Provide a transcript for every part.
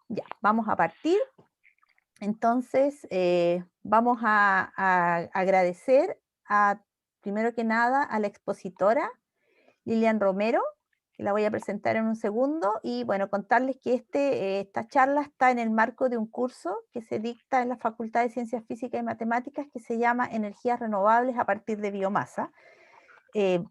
Ya, vamos a partir. Entonces, vamos a agradecer primero que nada, a la expositora Lilian Romero, que la voy a presentar en un segundo, y bueno, contarles que esta charla está en el marco de un curso que se dicta en la Facultad de Ciencias Físicas y Matemáticas, que se llama Energías Renovables a partir de biomasa. Eh,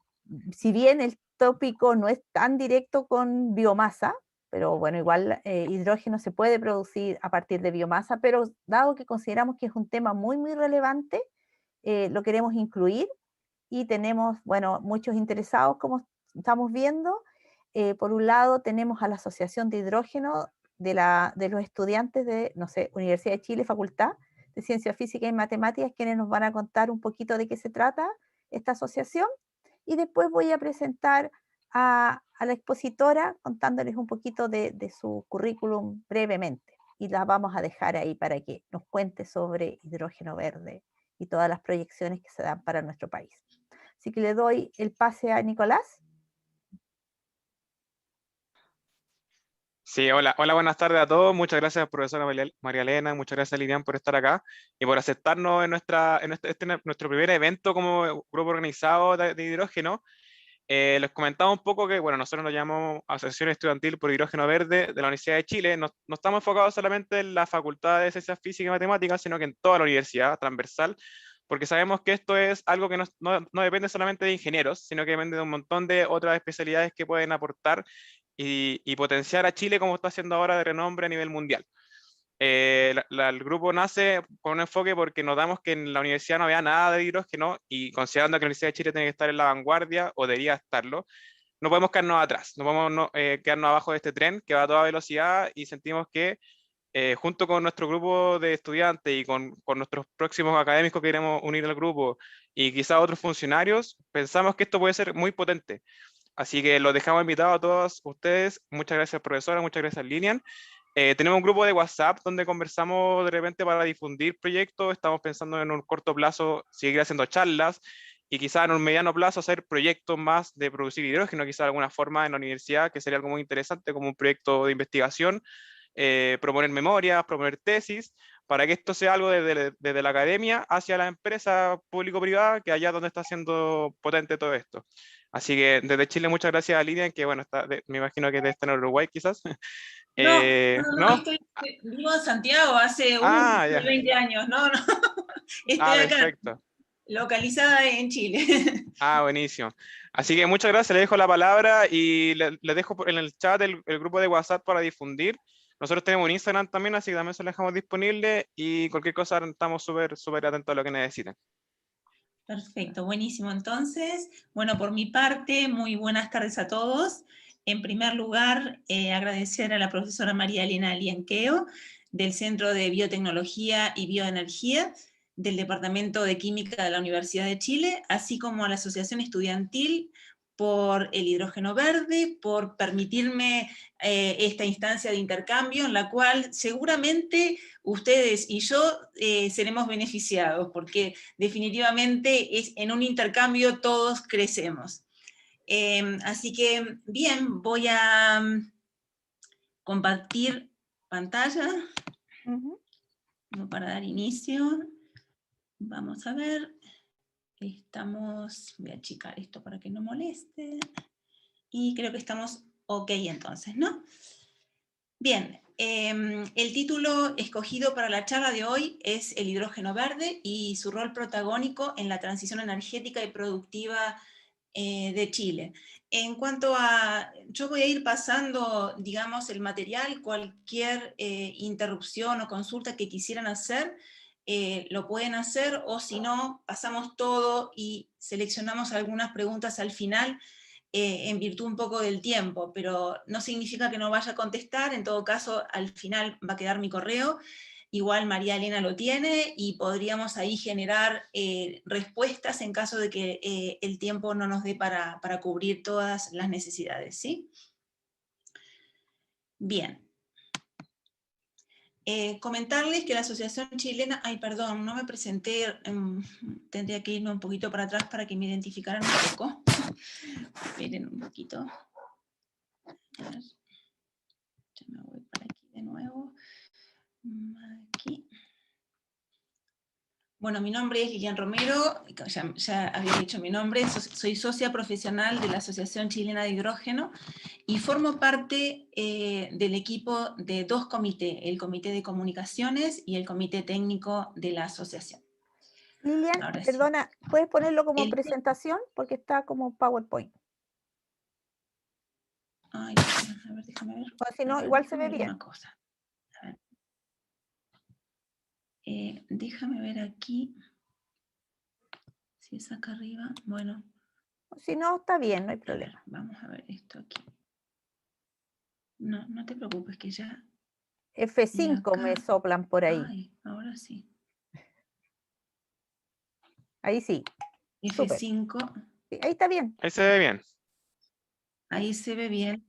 si bien el tópico no es tan directo con biomasa, pero bueno, igual hidrógeno se puede producir a partir de biomasa, pero dado que consideramos que es un tema muy, muy relevante, lo queremos incluir y tenemos, bueno, muchos interesados, como estamos viendo. Por un lado, tenemos a la Asociación de Hidrógeno de los estudiantes de, no sé, Universidad de Chile, Facultad de Ciencias Físicas y Matemáticas, quienes nos van a contar un poquito de qué se trata esta asociación. Y después voy a presentar a la expositora contándoles un poquito de su currículum brevemente. Y la vamos a dejar ahí para que nos cuente sobre hidrógeno verde y todas las proyecciones que se dan para nuestro país. Así que le doy el pase a Nicolás. Sí, hola, hola, buenas tardes a todos. Muchas gracias, profesora María Elena. Muchas gracias, Lilian, por estar acá y por aceptarnos en nuestro primer evento como grupo organizado de hidrógeno. Les comentaba un poco que, bueno, nosotros nos llamamos Asociación Estudiantil por Hidrógeno Verde de la Universidad de Chile. No estamos enfocados solamente en la Facultad de Ciencias Físicas y Matemáticas, sino que en toda la universidad transversal, porque sabemos que esto es algo que no depende solamente de ingenieros, sino que depende de un montón de otras especialidades que pueden aportar y potenciar a Chile como está haciendo ahora de renombre a nivel mundial. El grupo nace con un enfoque porque notamos que en la universidad no había nada de hidrógeno y considerando que la Universidad de Chile tiene que estar en la vanguardia o debería estarlo, no podemos quedarnos atrás, no podemos quedarnos abajo de este tren que va a toda velocidad y sentimos que junto con nuestro grupo de estudiantes y con nuestros próximos académicos que queremos unir al grupo y quizá otros funcionarios, pensamos que esto puede ser muy potente. Así que los dejamos invitados a todos ustedes. Muchas gracias, profesora, muchas gracias, Lilian. Tenemos un grupo de WhatsApp donde conversamos de repente para difundir proyectos. Estamos pensando en un corto plazo seguir haciendo charlas y quizá en un mediano plazo hacer proyectos más de producir hidrógeno, quizá de alguna forma en la universidad, que sería algo muy interesante como un proyecto de investigación, proponer memorias, proponer tesis, para que esto sea algo desde la academia hacia la empresa público-privada, que allá es donde está siendo potente todo esto. Así que desde Chile muchas gracias a Lilian, que bueno, me imagino que debe estar en Uruguay quizás. No, no, no, ¿No? vivo en Santiago hace Ah, ya. 20 años, no, no, estoy Ah, acá, perfecto. localizada en Chile. Ah, buenísimo. Así que muchas gracias, le dejo la palabra y le dejo en el chat el grupo de WhatsApp para difundir. Nosotros tenemos un Instagram también, así que también se lo dejamos disponible y cualquier cosa estamos súper atentos a lo que necesiten. Perfecto, buenísimo. Entonces, bueno, por mi parte, muy buenas tardes a todos. En primer lugar, agradecer a la profesora María Elena Lienqueo, del Centro de Biotecnología y Bioenergía, del Departamento de Química de la Universidad de Chile, así como a la Asociación Estudiantil por el hidrógeno verde, por permitirme esta instancia de intercambio en la cual seguramente ustedes y yo seremos beneficiados, porque definitivamente en un intercambio todos crecemos. Así que, bien, voy a compartir pantalla para dar inicio. Vamos a ver. Voy a achicar esto para que no moleste. Y creo que estamos ok entonces, ¿no? Bien, el título escogido para la charla de hoy es El hidrógeno verde y su rol protagónico en la transición energética y productiva de Chile. En cuanto a, yo voy a ir pasando, digamos, el material, cualquier interrupción o consulta que quisieran hacer, lo pueden hacer, o si no, pasamos todo y seleccionamos algunas preguntas al final, en virtud un poco del tiempo, pero no significa que no vaya a contestar. En todo caso, al final va a quedar mi correo, igual María Elena lo tiene, y podríamos ahí generar respuestas en caso de que el tiempo no nos dé para cubrir todas las necesidades, ¿sí? Bien. Comentarles que la Asociación Chilena, ay perdón, no me presenté, tendría que irme un poquito para atrás para que me identificaran un poco. Esperen un poquito. A ver. Ya me voy para aquí de nuevo. Aquí. Bueno, mi nombre es Lilian Romero, ya había dicho mi nombre, soy socia profesional de la Asociación Chilena de Hidrógeno y formo parte del equipo de dos comités, el Comité de Comunicaciones y el Comité Técnico de la Asociación. Lilian, Ahora sí. perdona, ¿puedes ponerlo como presentación? Porque está como PowerPoint. Ay, a ver, déjame ver. O si no, igual se ve bien. Una cosa. A ver. Déjame ver aquí. Si es acá arriba, bueno. Si no, está bien, no hay problema. Vamos a ver esto aquí. No, no te preocupes que ya... F5 me soplan por ahí. Ay, ahora sí. Ahí sí. F5. Sí, ahí está bien. Ahí se ve bien. Ahí se ve bien,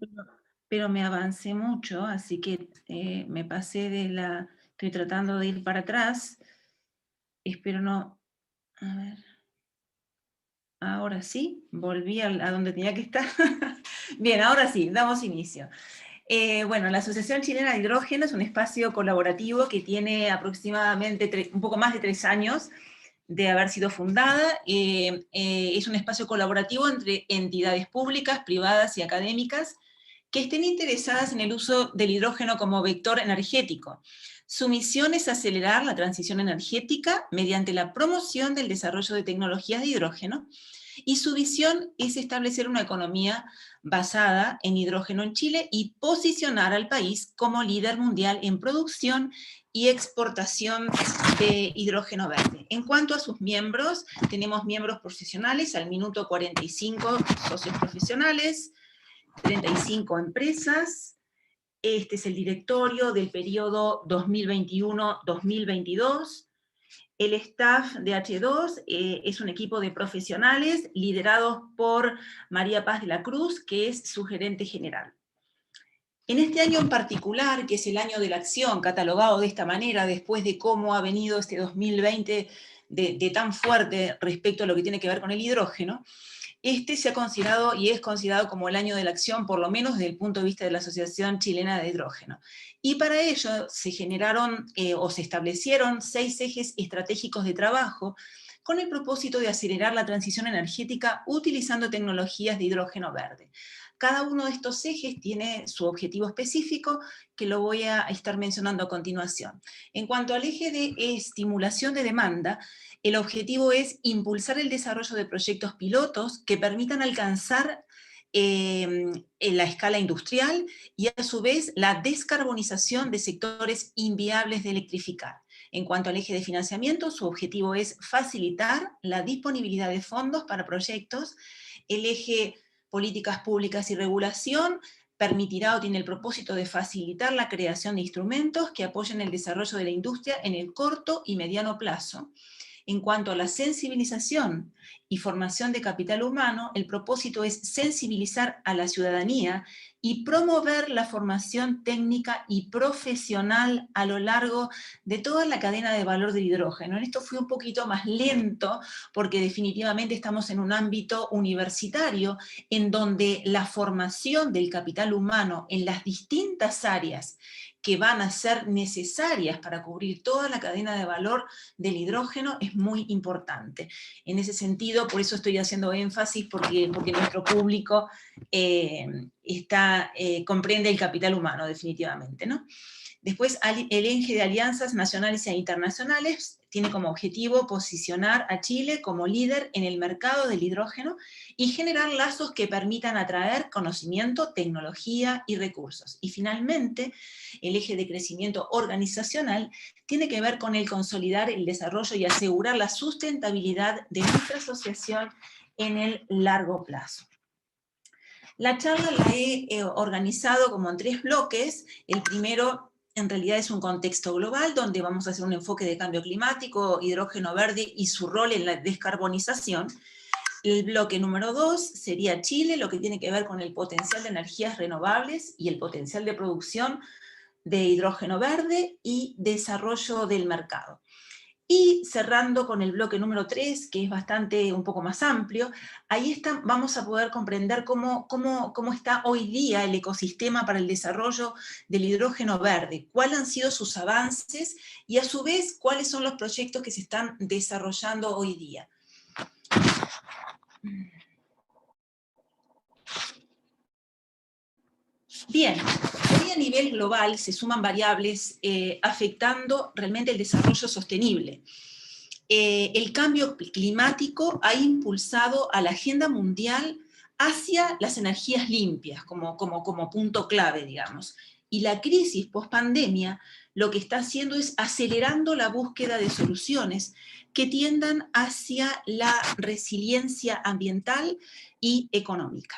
pero me avancé mucho, así que me pasé de la... Estoy tratando de ir para atrás. Espero no... A ver... Ahora sí, volví a donde tenía que estar. Bien, ahora sí, damos inicio. Bueno, la Asociación Chilena de Hidrógeno es un espacio colaborativo que tiene aproximadamente un poco más de 3 años de haber sido fundada. Es un espacio colaborativo entre entidades públicas, privadas y académicas que estén interesadas en el uso del hidrógeno como vector energético. Su misión es acelerar la transición energética mediante la promoción del desarrollo de tecnologías de hidrógeno, y su visión es establecer una economía basada en hidrógeno en Chile y posicionar al país como líder mundial en producción y exportación de hidrógeno verde. En cuanto a sus miembros, tenemos miembros profesionales, al minuto 45 socios profesionales, 35 empresas. Este es el directorio del periodo 2021-2022. El staff de H2 es un equipo de profesionales liderados por María Paz de la Cruz, que es su gerente general. En este año en particular, que es el año de la acción, catalogado de esta manera, después de cómo ha venido este 2020 de tan fuerte respecto a lo que tiene que ver con el hidrógeno, este se ha considerado y es considerado como el año de la acción, por lo menos desde el punto de vista de la Asociación Chilena de Hidrógeno. Y para ello se generaron o se establecieron 6 ejes estratégicos de trabajo con el propósito de acelerar la transición energética utilizando tecnologías de hidrógeno verde. Cada uno de estos ejes tiene su objetivo específico, que lo voy a estar mencionando a continuación. En cuanto al eje de estimulación de demanda, el objetivo es impulsar el desarrollo de proyectos pilotos que permitan alcanzar en la escala industrial y a su vez la descarbonización de sectores inviables de electrificar. En cuanto al eje de financiamiento, su objetivo es facilitar la disponibilidad de fondos para proyectos. El eje políticas públicas y regulación permitirá o tiene el propósito de facilitar la creación de instrumentos que apoyen el desarrollo de la industria en el corto y mediano plazo. En cuanto a la sensibilización y formación de capital humano, el propósito es sensibilizar a la ciudadanía y promover la formación técnica y profesional a lo largo de toda la cadena de valor del hidrógeno. En esto fui un poquito más lento porque definitivamente estamos en un ámbito universitario en donde la formación del capital humano en las distintas áreas que van a ser necesarias para cubrir toda la cadena de valor del hidrógeno es muy importante. En ese sentido, por eso estoy haciendo énfasis, porque nuestro público comprende el capital humano, definitivamente, ¿no? Después, el eje de alianzas nacionales e internacionales tiene como objetivo posicionar a Chile como líder en el mercado del hidrógeno y generar lazos que permitan atraer conocimiento, tecnología y recursos. Y finalmente, el eje de crecimiento organizacional tiene que ver con el consolidar el desarrollo y asegurar la sustentabilidad de nuestra asociación en el largo plazo. La charla la he organizado como en 3 bloques. El primero, en realidad, es un contexto global, donde vamos a hacer un enfoque de cambio climático, hidrógeno verde y su rol en la descarbonización. El bloque número 2 sería Chile, lo que tiene que ver con el potencial de energías renovables y el potencial de producción de hidrógeno verde y desarrollo del mercado. Y cerrando con el bloque número 3, que es un poco más amplio, ahí vamos a poder comprender cómo está hoy día el ecosistema para el desarrollo del hidrógeno verde, cuáles han sido sus avances y a su vez cuáles son los proyectos que se están desarrollando hoy día. Bien, hoy a nivel global se suman variables afectando realmente el desarrollo sostenible. El cambio climático ha impulsado a la agenda mundial hacia las energías limpias, como punto clave, digamos. Y la crisis post-pandemia lo que está haciendo es acelerando la búsqueda de soluciones que tiendan hacia la resiliencia ambiental y económica.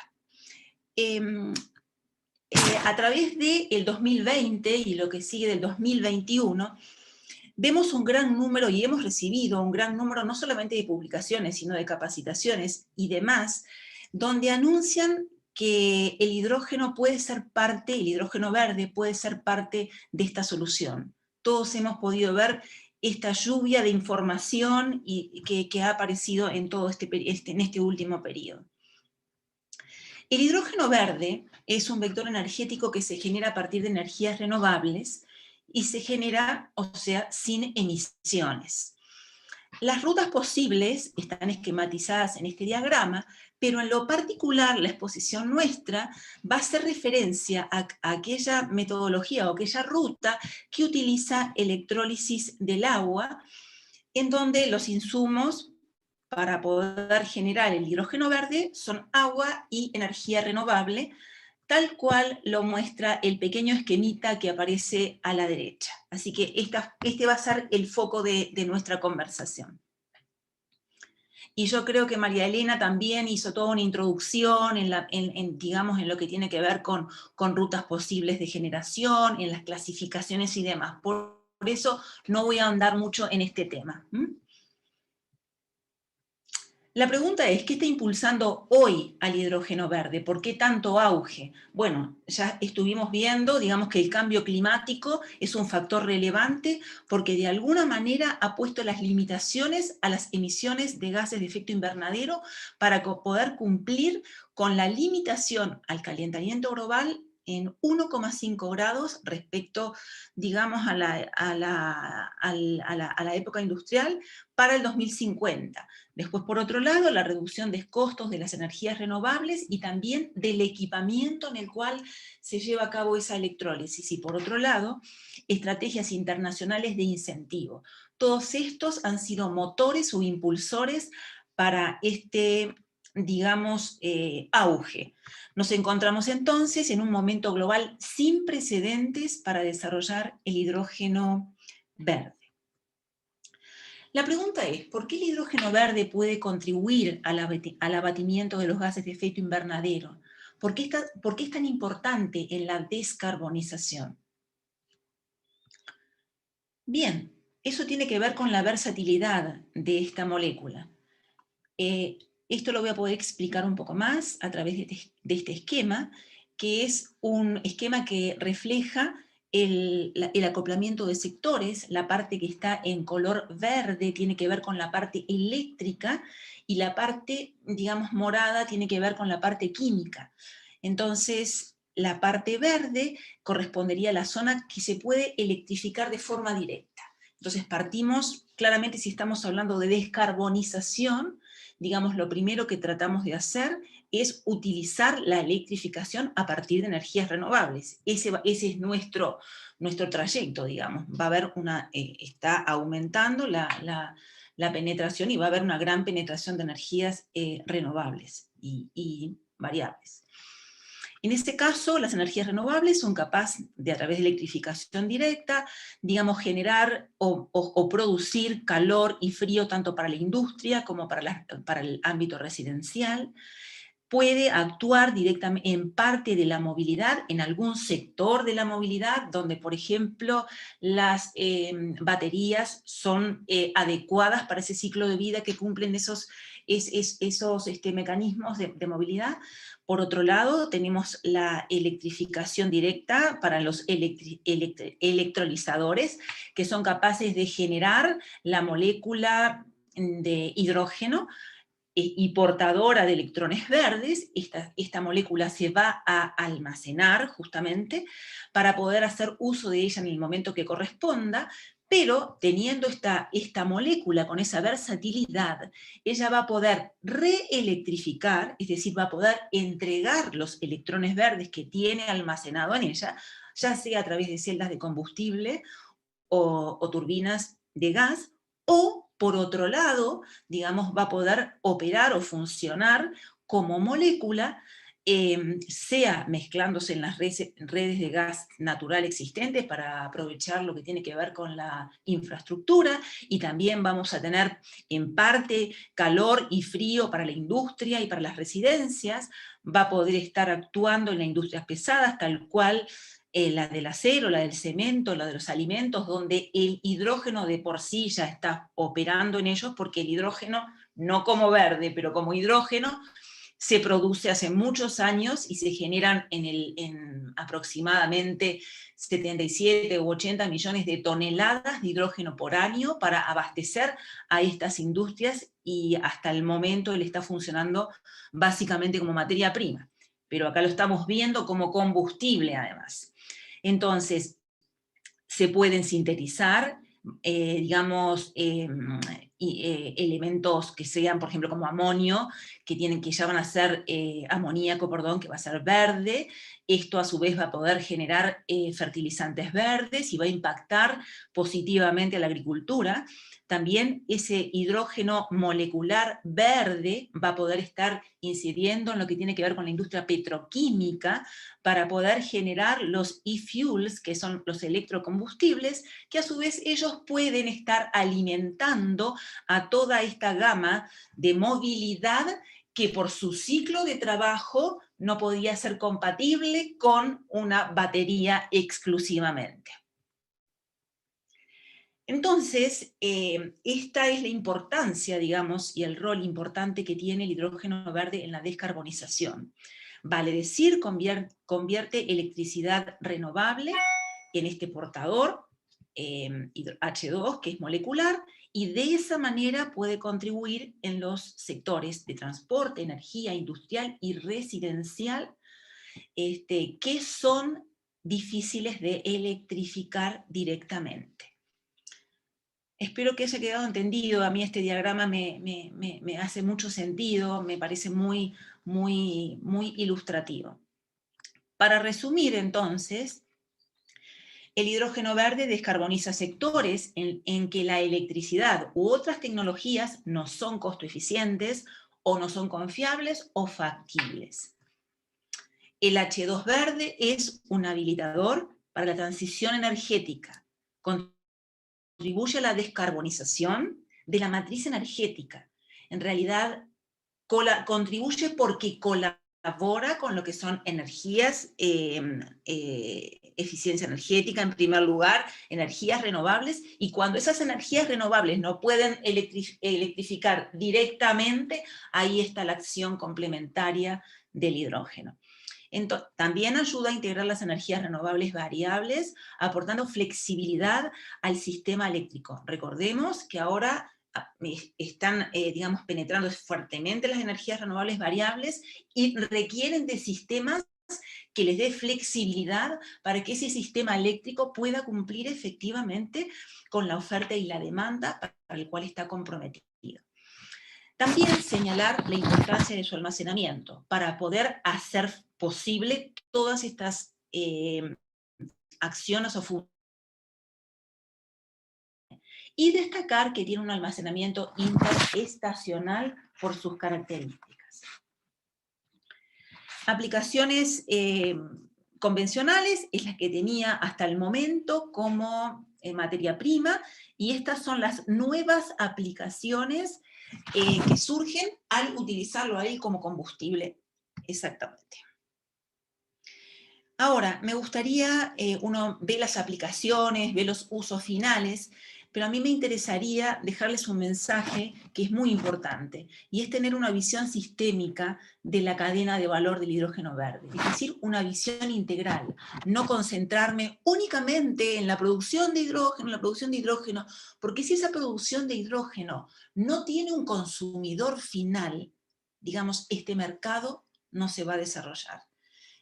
A través del 2020 y lo que sigue del 2021, vemos un gran número, y hemos recibido un gran número no solamente de publicaciones, sino de capacitaciones y demás, donde anuncian que el hidrógeno puede ser parte, el hidrógeno verde puede ser parte de esta solución. Todos hemos podido ver esta lluvia de información que ha aparecido en todo en este último periodo. El hidrógeno verde es un vector energético que se genera a partir de energías renovables y se genera, o sea, sin emisiones. Las rutas posibles están esquematizadas en este diagrama, pero en lo particular la exposición nuestra va a hacer referencia a aquella metodología o aquella ruta que utiliza electrólisis del agua, en donde los insumos para poder generar el hidrógeno verde son agua y energía renovable, tal cual lo muestra el pequeño esquemita que aparece a la derecha. Así que este va a ser el foco de nuestra conversación. Y yo creo que María Elena también hizo toda una introducción digamos, en lo que tiene que ver con rutas posibles de generación, en las clasificaciones y demás. Por eso no voy a ahondar mucho en este tema. La pregunta es, ¿qué está impulsando hoy al hidrógeno verde? ¿Por qué tanto auge? Bueno, ya estuvimos viendo, digamos, que el cambio climático es un factor relevante porque de alguna manera ha puesto las limitaciones a las emisiones de gases de efecto invernadero para poder cumplir con la limitación al calentamiento global en 1,5 grados respecto, digamos, a la época industrial para el 2050. Después, por otro lado, la reducción de costos de las energías renovables y también del equipamiento en el cual se lleva a cabo esa electrólisis. Y por otro lado, estrategias internacionales de incentivo. Todos estos han sido motores o impulsores para este, digamos, auge. Nos encontramos entonces en un momento global sin precedentes para desarrollar el hidrógeno verde. La pregunta es, ¿por qué el hidrógeno verde puede contribuir al abatimiento de los gases de efecto invernadero? ¿Por qué es tan importante en la descarbonización? Bien, eso tiene que ver con la versatilidad de esta molécula. Esto lo voy a poder explicar un poco más a través de este esquema, que es un esquema que refleja el acoplamiento de sectores. La parte que está en color verde tiene que ver con la parte eléctrica y la parte, digamos, morada tiene que ver con la parte química. Entonces, la parte verde correspondería a la zona que se puede electrificar de forma directa. Entonces partimos, claramente si estamos hablando de descarbonización, digamos, lo primero que tratamos de hacer es utilizar la electrificación a partir de energías renovables. Ese es nuestro trayecto, digamos. Va a haber está aumentando la penetración y va a haber una gran penetración de energías renovables y variables. En este caso, las energías renovables son capaces de, a través de electrificación directa, digamos, generar o producir calor y frío tanto para la industria como para el ámbito residencial. Puede actuar directamente en parte de la movilidad, en algún sector de la movilidad, donde, por ejemplo, las baterías son adecuadas para ese ciclo de vida que cumplen esos mecanismos de movilidad. Por otro lado, tenemos la electrificación directa para los electrolizadores, que son capaces de generar la molécula de hidrógeno y portadora de electrones verdes. Esta molécula se va a almacenar justamente para poder hacer uso de ella en el momento que corresponda, pero teniendo esta molécula con esa versatilidad, ella va a poder reelectrificar, es decir, va a poder entregar los electrones verdes que tiene almacenado en ella, ya sea a través de celdas de combustible o turbinas de gas, o por otro lado, digamos, va a poder operar o funcionar como molécula, sea mezclándose en las redes de gas natural existentes para aprovechar lo que tiene que ver con la infraestructura, y también vamos a tener en parte calor y frío para la industria y para las residencias, va a poder estar actuando en las industrias pesadas, tal cual la del acero, la del cemento, la de los alimentos, donde el hidrógeno de por sí ya está operando en ellos, porque el hidrógeno, no como verde, pero como hidrógeno, se produce hace muchos años y se generan en aproximadamente 77 u 80 millones de toneladas de hidrógeno por año para abastecer a estas industrias, y hasta el momento él está funcionando básicamente como materia prima. Pero acá lo estamos viendo como combustible además. Entonces, se pueden sintetizar, digamos, elementos que sean, por ejemplo, como amonio, que ya van a ser amoníaco, perdón, que va a ser verde. Esto a su vez va a poder generar fertilizantes verdes y va a impactar positivamente a la agricultura. También ese hidrógeno molecular verde va a poder estar incidiendo en lo que tiene que ver con la industria petroquímica para poder generar los e-fuels, que son los electrocombustibles, que a su vez ellos pueden estar alimentando a toda esta gama de movilidad que por su ciclo de trabajo no podía ser compatible con una batería exclusivamente. Entonces, esta es la importancia, digamos, y el rol importante que tiene el hidrógeno verde en la descarbonización. Vale decir, convierte electricidad renovable en este portador, H2, que es molecular, y de esa manera puede contribuir en los sectores de transporte, energía, industrial y residencial, que son difíciles de electrificar directamente. Espero que haya quedado entendido. A mí este diagrama me hace mucho sentido, me parece muy, muy, muy ilustrativo. Para resumir entonces, el hidrógeno verde descarboniza sectores en que la electricidad u otras tecnologías no son costo eficientes o no son confiables o factibles. El H2 verde es un habilitador para la transición energética, contribuye a la descarbonización de la matriz energética. En realidad, contribuye porque colabora con lo que son energías, eficiencia energética en primer lugar, energías renovables, y cuando esas energías renovables no pueden electrificar directamente, ahí está la acción complementaria del hidrógeno. También ayuda a integrar las energías renovables variables, aportando flexibilidad al sistema eléctrico. Recordemos que ahora están, digamos, penetrando fuertemente las energías renovables variables y requieren de sistemas que les dé flexibilidad para que ese sistema eléctrico pueda cumplir efectivamente con la oferta y la demanda para el cual está comprometido. También señalar la importancia de su almacenamiento para poder hacer posible todas estas acciones o funciones. Y destacar que tiene un almacenamiento interestacional por sus características. Aplicaciones convencionales es la que tenía hasta el momento como materia prima, y estas son las nuevas aplicaciones que surgen al utilizarlo ahí como combustible. Exactamente. Ahora, me gustaría, uno ve las aplicaciones, ve los usos finales, pero a mí me interesaría dejarles un mensaje que es muy importante, y es tener una visión sistémica de la cadena de valor del hidrógeno verde, es decir, una visión integral, no concentrarme únicamente en la producción de hidrógeno, porque si esa producción de hidrógeno no tiene un consumidor final, digamos, este mercado no se va a desarrollar.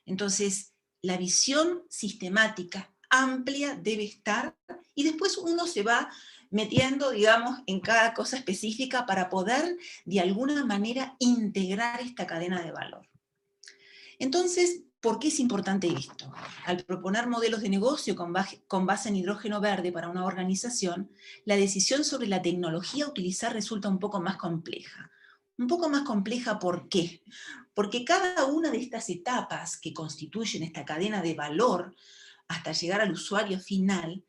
Entonces, la visión sistemática, amplia, debe estar, y después uno se va metiendo, digamos, en cada cosa específica para poder, de alguna manera, integrar esta cadena de valor. Entonces, ¿por qué es importante esto? Al proponer modelos de negocio con base en hidrógeno verde para una organización, la decisión sobre la tecnología a utilizar resulta un poco más compleja. Un poco más compleja, ¿por qué? Porque cada una de estas etapas que constituyen esta cadena de valor hasta llegar al usuario final,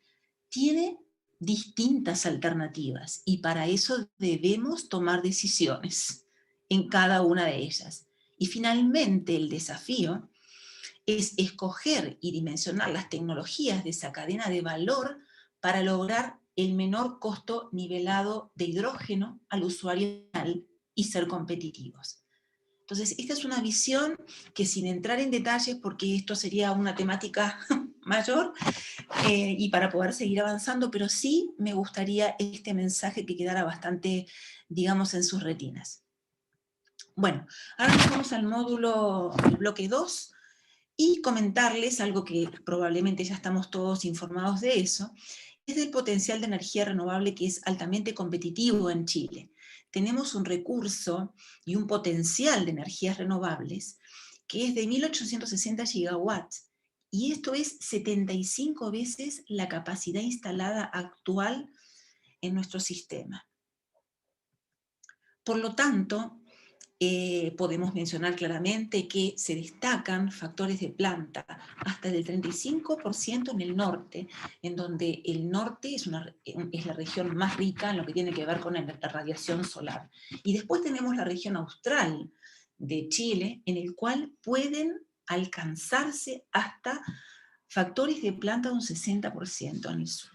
tiene distintas alternativas, y para eso debemos tomar decisiones en cada una de ellas. Y finalmente el desafío es escoger y dimensionar las tecnologías de esa cadena de valor para lograr el menor costo nivelado de hidrógeno al usuario final y ser competitivos. Entonces, esta es una visión que, sin entrar en detalles, porque esto sería una temática mayor, y para poder seguir avanzando, pero sí me gustaría este mensaje que quedara bastante, digamos, en sus retinas. Bueno, ahora nos vamos al módulo, el bloque 2, y comentarles algo que probablemente ya estamos todos informados de eso, es del potencial de energía renovable que es altamente competitivo en Chile. Tenemos un recurso y un potencial de energías renovables que es de 1.860 gigawatts, y esto es 75 veces la capacidad instalada actual en nuestro sistema. Por lo tanto, podemos mencionar claramente que se destacan factores de planta hasta del 35% en el norte, en donde el norte es la región más rica en lo que tiene que ver con la radiación solar. Y después tenemos la región austral de Chile, en el cual pueden alcanzarse hasta factores de planta de un 60% en el sur.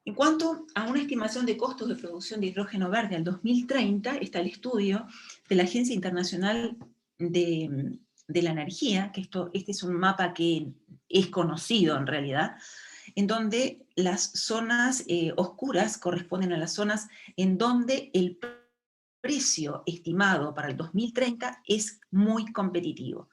En cuanto a una estimación de costos de producción de hidrógeno verde al 2030, está el estudio de la Agencia Internacional de la Energía, que este es un mapa que es conocido en realidad, en donde las zonas oscuras corresponden a las zonas en donde el precio estimado para el 2030 es muy competitivo,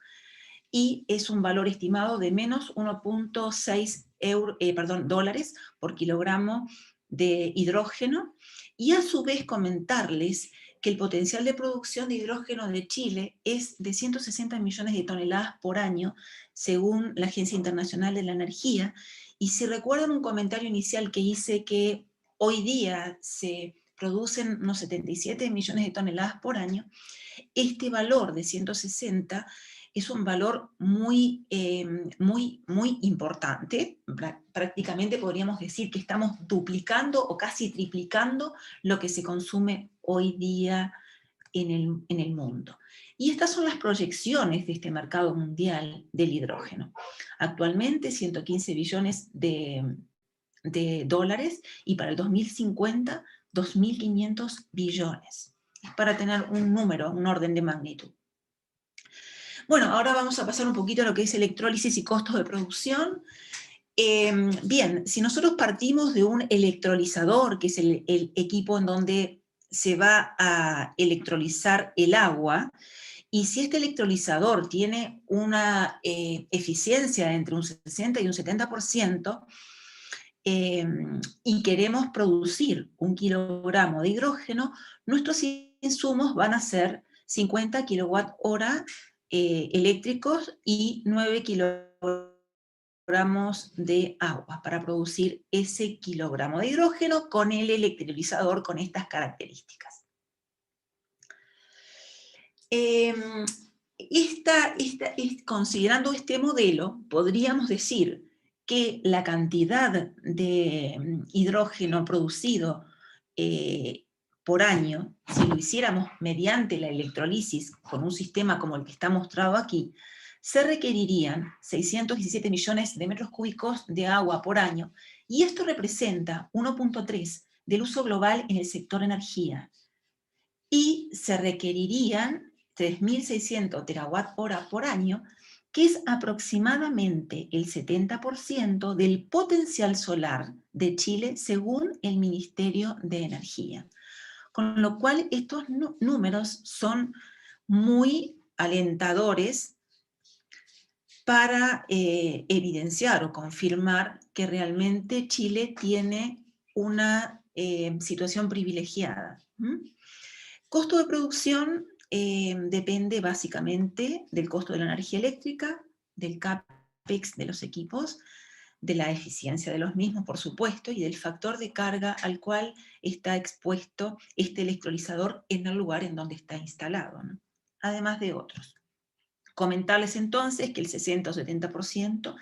y es un valor estimado de menos 1.6 dólares por kilogramo de hidrógeno, y a su vez comentarles que el potencial de producción de hidrógeno de Chile es de 160 millones de toneladas por año, según la Agencia Internacional de la Energía. Y si recuerdan un comentario inicial que hice, que hoy día se producen unos 77 millones de toneladas por año, este valor de 160 es un valor muy, muy importante. Prácticamente podríamos decir que estamos duplicando o casi triplicando lo que se consume hoy día en el mundo. Y estas son las proyecciones de este mercado mundial del hidrógeno. Actualmente 115 billones de dólares, y para el 2050 2.500 billones. Es para tener un número, un orden de magnitud. Bueno, ahora vamos a pasar un poquito a lo que es electrólisis y costos de producción. Bien, si nosotros partimos de un electrolizador, que es el equipo en donde se va a electrolizar el agua, y si este electrolizador tiene una eficiencia entre un 60 y un 70%, y queremos producir 1 kilogramo de hidrógeno, nuestros insumos van a ser 50 kilowatt-hora eléctricos y 9 kilogramos de agua para producir ese kilogramo de hidrógeno con el electrolizador con estas características. Considerando este modelo, podríamos decir que la cantidad de hidrógeno producido por año, si lo hiciéramos mediante la electrolisis con un sistema como el que está mostrado aquí, se requerirían 617 millones de metros cúbicos de agua por año, y esto representa 1.3 del uso global en el sector energía. Y se requerirían 3.600 terawatt-hora por año, que es aproximadamente el 70% del potencial solar de Chile según el Ministerio de Energía. Con lo cual estos números son muy alentadores para evidenciar o confirmar que realmente Chile tiene una situación privilegiada. Costo de producción depende básicamente del costo de la energía eléctrica, del CAPEX de los equipos, de la eficiencia de los mismos, por supuesto, y del factor de carga al cual está expuesto este electrolizador en el lugar en donde está instalado, ¿no? Además de otros. Comentarles entonces que el 60 o 70%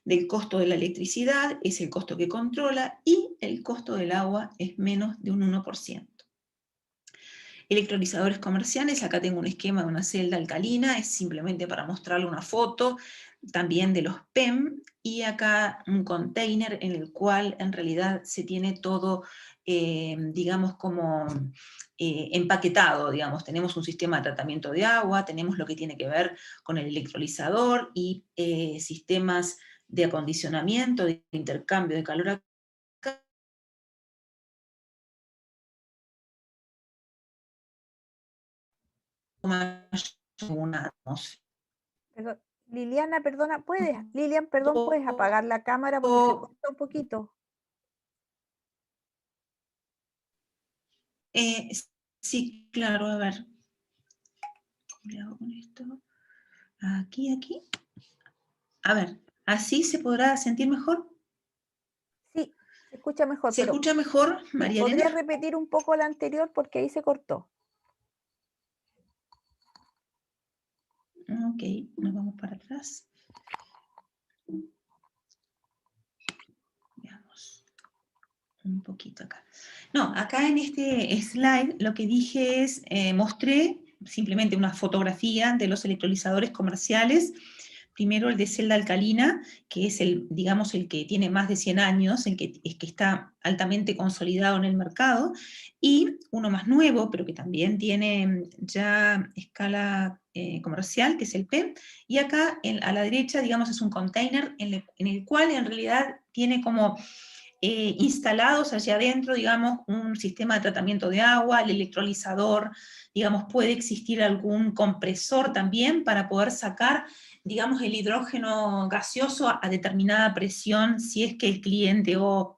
del costo de la electricidad es el costo que controla, y el costo del agua es menos de un 1%. Electrolizadores comerciales, acá tengo un esquema de una celda alcalina, es simplemente para mostrarle una foto también de los PEM, y acá un container en el cual en realidad se tiene todo, digamos, como empaquetado, digamos. Tenemos un sistema de tratamiento de agua, tenemos lo que tiene que ver con el electrolizador y sistemas de acondicionamiento, de intercambio de calor acá. Una atmósfera. Pero, Liliana, perdona, Lilian, perdón, ¿puedes apagar la cámara porque se corta un poquito? Sí, claro, a ver. ¿Qué hago con esto? Aquí. A ver, ¿así se podrá sentir mejor? Sí, se escucha mejor. ¿Se escucha mejor, María ¿Podrías Elena? repetir un poco la anterior porque ahí se cortó? Ok, nos vamos para atrás. Veamos un poquito acá. No, acá en este slide lo que dije es, mostré simplemente una fotografía de los electrolizadores comerciales. Primero el de celda alcalina, que es el, digamos, el que tiene más de 100 años, el que está altamente consolidado en el mercado, y uno más nuevo, pero que también tiene ya escala comercial, que es el PEM, y acá a la derecha, digamos, es un container en el cual en realidad tiene como instalados allá adentro, digamos, un sistema de tratamiento de agua, el electrolizador, digamos, puede existir algún compresor también para poder sacar, digamos, el hidrógeno gaseoso a determinada presión si es que el cliente o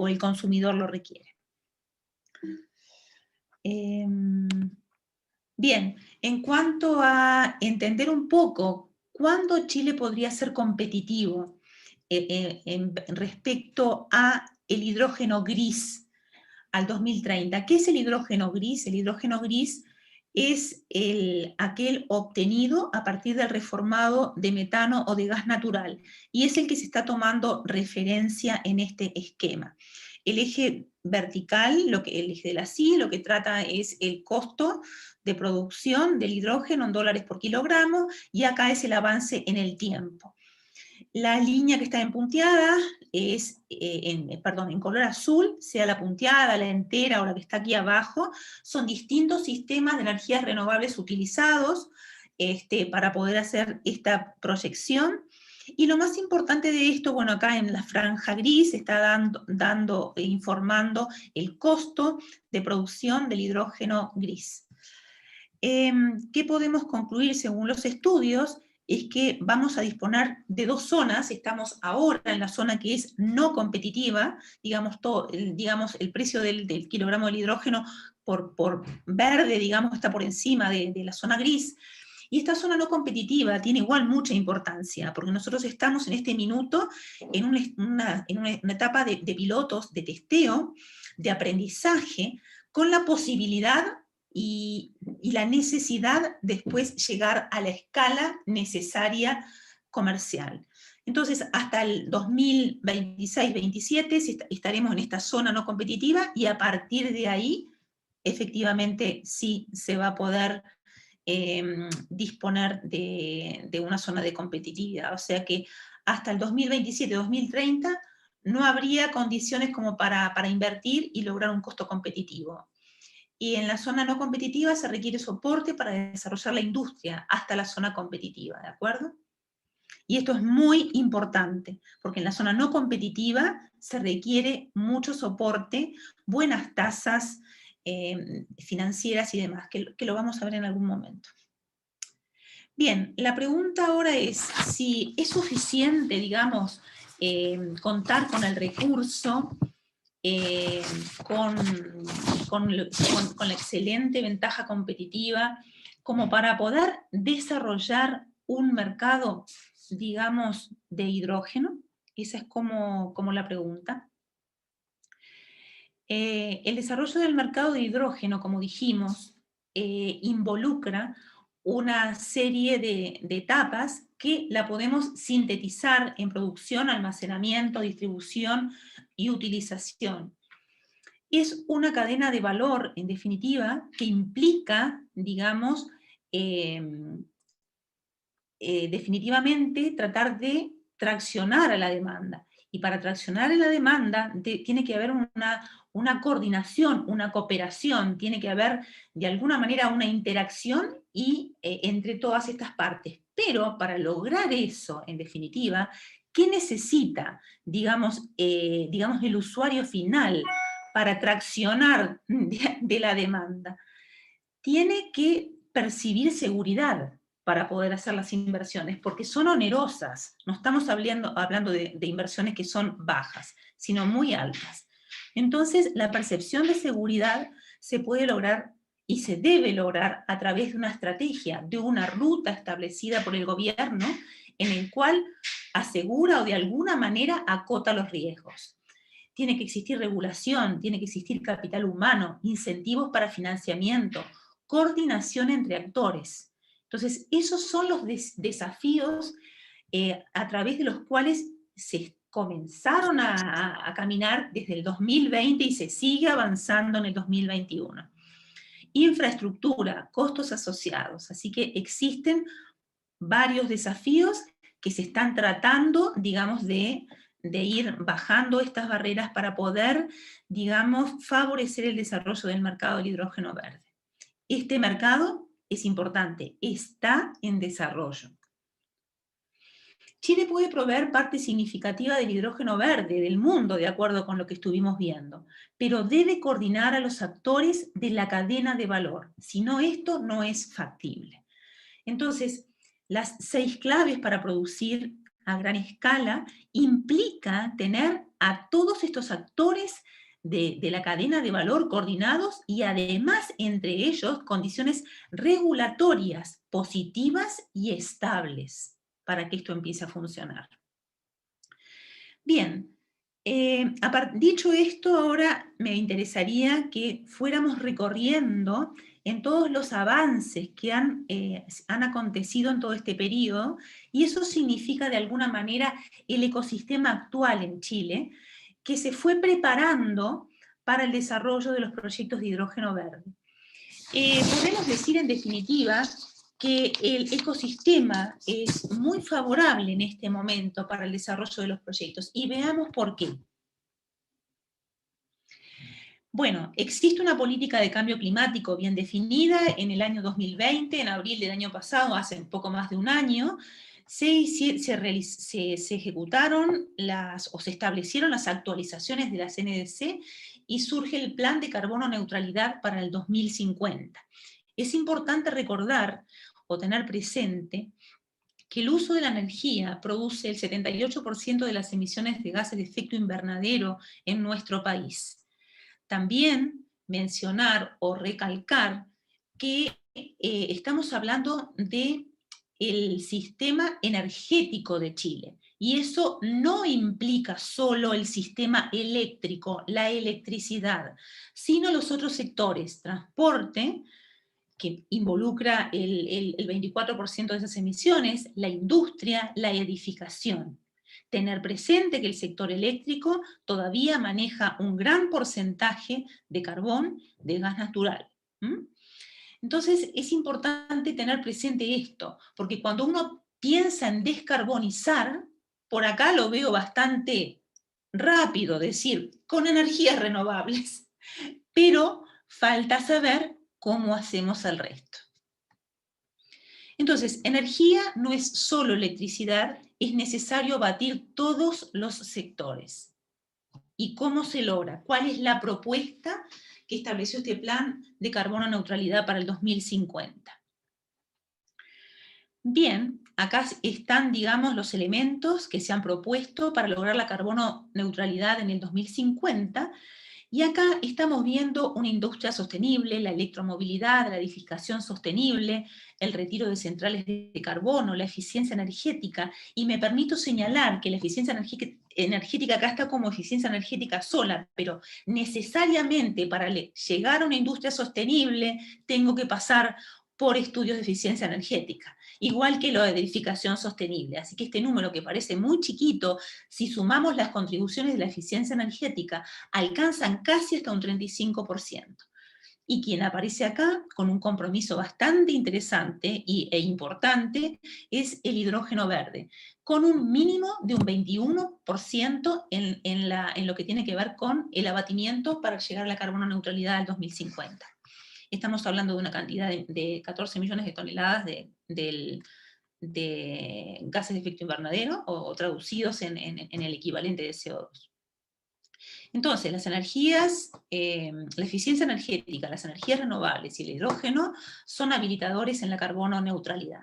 el consumidor lo requiere. Bien, en cuanto a entender un poco cuándo Chile podría ser competitivo respecto a el hidrógeno gris al 2030. ¿Qué es el hidrógeno gris? El hidrógeno gris es aquel obtenido a partir del reformado de metano o de gas natural, y es el que se está tomando referencia en este esquema. El eje vertical, el eje de la CIE, lo que trata es el costo de producción del hidrógeno en dólares por kilogramo, y acá es el avance en el tiempo. La línea que está en punteada es, en color azul, sea la punteada, la entera o la que está aquí abajo, son distintos sistemas de energías renovables utilizados para poder hacer esta proyección. Y lo más importante de esto, bueno, acá en la franja gris está informando el costo de producción del hidrógeno gris. ¿Qué podemos concluir según los estudios? Es que vamos a disponer de dos zonas. Estamos ahora en la zona que es no competitiva, digamos, el precio del kilogramo del hidrógeno por verde, digamos, está por encima de la zona gris. Y esta zona no competitiva tiene igual mucha importancia, porque nosotros estamos en este minuto en una etapa de pilotos, de testeo, de aprendizaje, con la posibilidad y la necesidad después llegar a la escala necesaria comercial. Entonces, hasta el 2026-27 estaremos en esta zona no competitiva, y a partir de ahí, efectivamente, sí se va a poder disponer de una zona de competitividad. O sea que hasta el 2027-2030 no habría condiciones como para invertir y lograr un costo competitivo. Y en la zona no competitiva se requiere soporte para desarrollar la industria hasta la zona competitiva, ¿de acuerdo? Y esto es muy importante, porque en la zona no competitiva se requiere mucho soporte, buenas tasas financieras y demás, que lo vamos a ver en algún momento. Bien, la pregunta ahora es si es suficiente, digamos, contar con el recurso, con la excelente ventaja competitiva, como para poder desarrollar un mercado, digamos, de hidrógeno. Esa es como la pregunta. El desarrollo del mercado de hidrógeno, como dijimos, involucra una serie de etapas que la podemos sintetizar en producción, almacenamiento, distribución y utilización. Es una cadena de valor, en definitiva, que implica, digamos, definitivamente tratar de traccionar a la demanda. Y para traccionar a la demanda tiene que haber una coordinación, una cooperación, tiene que haber de alguna manera una interacción entre todas estas partes. Pero para lograr eso, en definitiva, ¿qué necesita, digamos, el usuario final para traccionar de la demanda? Tiene que percibir seguridad para poder hacer las inversiones, porque son onerosas. No estamos hablando de inversiones que son bajas, sino muy altas. Entonces, la percepción de seguridad se puede lograr y se debe lograr a través de una estrategia, de una ruta establecida por el gobierno, en el cual asegura o de alguna manera acota los riesgos. Tiene que existir regulación, tiene que existir capital humano, incentivos para financiamiento, coordinación entre actores. Entonces, esos son los desafíos a través de los cuales se comenzaron a caminar desde el 2020 y se sigue avanzando en el 2021. Infraestructura, costos asociados. Así que existen varios desafíos que se están tratando, digamos, de ir bajando estas barreras para poder, digamos, favorecer el desarrollo del mercado del hidrógeno verde. Este mercado es importante, está en desarrollo. Chile puede proveer parte significativa del hidrógeno verde del mundo, de acuerdo con lo que estuvimos viendo, pero debe coordinar a los actores de la cadena de valor, si no, esto no es factible. Entonces, las 6 claves para producir a gran escala implica tener a todos estos actores de la cadena de valor coordinados y además entre ellos condiciones regulatorias positivas y estables para que esto empiece a funcionar. Bien, dicho esto, ahora me interesaría que fuéramos recorriendo en todos los avances que han acontecido en todo este periodo, y eso significa de alguna manera el ecosistema actual en Chile, que se fue preparando para el desarrollo de los proyectos de hidrógeno verde. Podemos decir en definitiva que el ecosistema es muy favorable en este momento para el desarrollo de los proyectos, y veamos por qué. Bueno, existe una política de cambio climático bien definida. En el año 2020, en abril del año pasado, hace un poco más de un año, se ejecutaron o se establecieron las actualizaciones de la CNDC y surge el Plan de Carbono Neutralidad para el 2050. Es importante recordar o tener presente que el uso de la energía produce el 78% de las emisiones de gases de efecto invernadero en nuestro país. También mencionar o recalcar que estamos hablando del sistema energético de Chile, y eso no implica solo el sistema eléctrico, la electricidad, sino los otros sectores, transporte, que involucra el 24% de esas emisiones, la industria, la edificación. Tener presente que el sector eléctrico todavía maneja un gran porcentaje de carbón, de gas natural. Entonces es importante tener presente esto, porque cuando uno piensa en descarbonizar, por acá lo veo bastante rápido, decir, con energías renovables, pero falta saber cómo hacemos el resto. Entonces, energía no es solo electricidad, es necesario abatir todos los sectores. ¿Y cómo se logra? ¿Cuál es la propuesta que estableció este plan de carbono neutralidad para el 2050? Bien, acá están, digamos, los elementos que se han propuesto para lograr la carbono neutralidad en el 2050, y acá estamos viendo una industria sostenible, la electromovilidad, la edificación sostenible, el retiro de centrales de carbono, la eficiencia energética, y me permito señalar que la eficiencia energética acá está como eficiencia energética sola, pero necesariamente para llegar a una industria sostenible tengo que pasar por estudios de eficiencia energética, igual que lo de edificación sostenible. Así que este número, que parece muy chiquito, si sumamos las contribuciones de la eficiencia energética, alcanzan casi hasta un 35%. Y quien aparece acá con un compromiso bastante interesante e importante es el hidrógeno verde, con un mínimo de un 21% en lo que tiene que ver con el abatimiento para llegar a la carbono neutralidad al 2050. Estamos hablando de una cantidad de 14 millones de toneladas de gases de efecto invernadero, o traducidos en el equivalente de CO2. Entonces, las energías, la eficiencia energética, las energías renovables y el hidrógeno son habilitadores en la carbono neutralidad.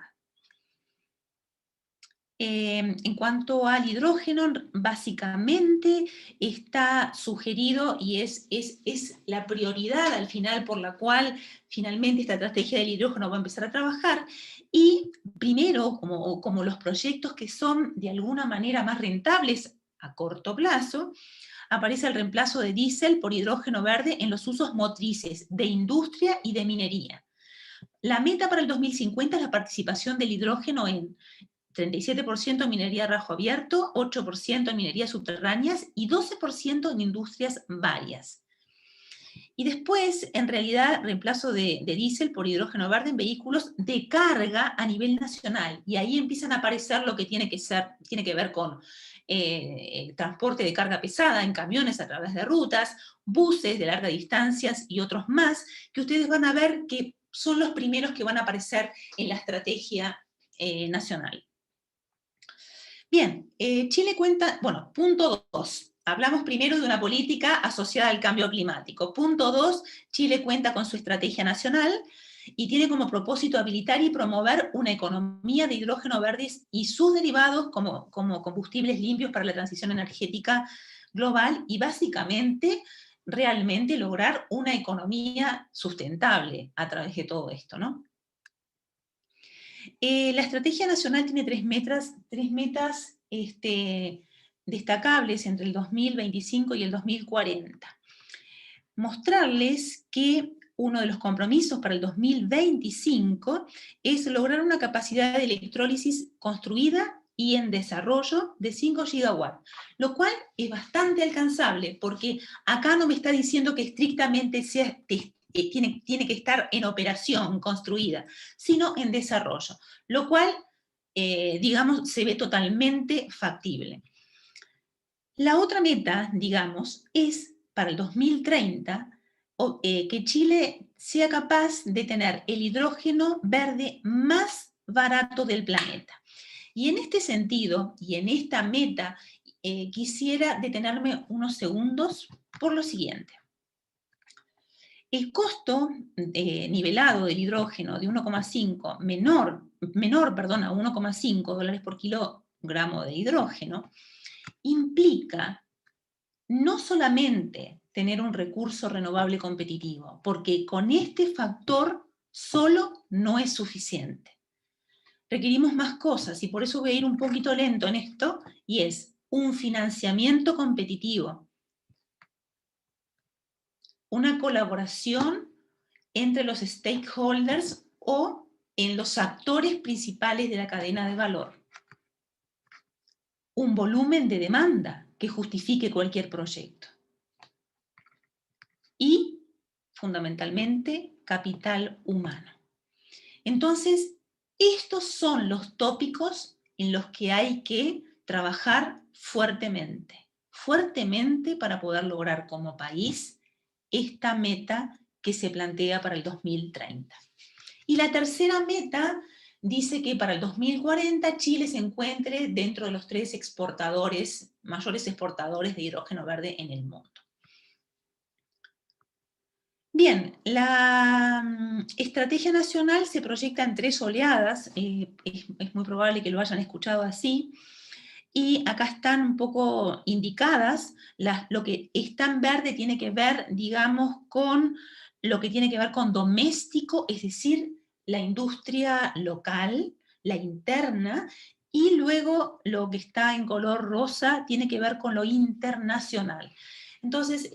En cuanto al hidrógeno, básicamente está sugerido, y es la prioridad al final por la cual finalmente esta estrategia del hidrógeno va a empezar a trabajar, y primero, como los proyectos que son de alguna manera más rentables a corto plazo, aparece el reemplazo de diésel por hidrógeno verde en los usos motrices de industria y de minería. La meta para el 2050 es la participación del hidrógeno en 37% en minería a rajo abierto, 8% en minerías subterráneas y 12% en industrias varias. Y después, en realidad, reemplazo de diésel por hidrógeno verde en vehículos de carga a nivel nacional. Y ahí empiezan a aparecer lo que tiene que ver con el transporte de carga pesada en camiones a través de rutas, buses de largas distancias y otros más, que ustedes van a ver que son los primeros que van a aparecer en la estrategia nacional. Bien, Chile cuenta, bueno, punto 2. Hablamos primero de una política asociada al cambio climático. Punto 2, Chile cuenta con su estrategia nacional y tiene como propósito habilitar y promover una economía de hidrógeno verdes y sus derivados como combustibles limpios para la transición energética global, y básicamente realmente lograr una economía sustentable a través de todo esto, ¿no? La estrategia nacional tiene tres metas destacables entre el 2025 y el 2040. Mostrarles que uno de los compromisos para el 2025 es lograr una capacidad de electrólisis construida y en desarrollo de 5 gigawatts, lo cual es bastante alcanzable, porque acá no me está diciendo que estrictamente tiene que estar en operación, construida, sino en desarrollo, lo cual, digamos, se ve totalmente factible. La otra meta, digamos, es para el 2030 que Chile sea capaz de tener el hidrógeno verde más barato del planeta. Y en este sentido, y en esta meta, quisiera detenerme unos segundos por lo siguiente. El costo nivelado del hidrógeno de 1,5 menor a 1,5 dólares por kilogramo de hidrógeno implica no solamente tener un recurso renovable competitivo, porque con este factor solo no es suficiente. Requerimos más cosas, y por eso voy a ir un poquito lento en esto, y es un financiamiento competitivo, una colaboración entre los stakeholders o en los actores principales de la cadena de valor, un volumen de demanda que justifique cualquier proyecto, y fundamentalmente capital humano. Entonces, estos son los tópicos en los que hay que trabajar fuertemente para poder lograr como país esta meta que se plantea para el 2030. Y la tercera meta dice que para el 2040 Chile se encuentre dentro de los 3 mayores exportadores de hidrógeno verde en el mundo. Bien, la estrategia nacional se proyecta en 3 oleadas, es muy probable que lo hayan escuchado así, y acá están un poco indicadas, lo que está en verde tiene que ver, digamos, con lo que tiene que ver con doméstico, es decir, la industria local, la interna, y luego lo que está en color rosa tiene que ver con lo internacional. Entonces,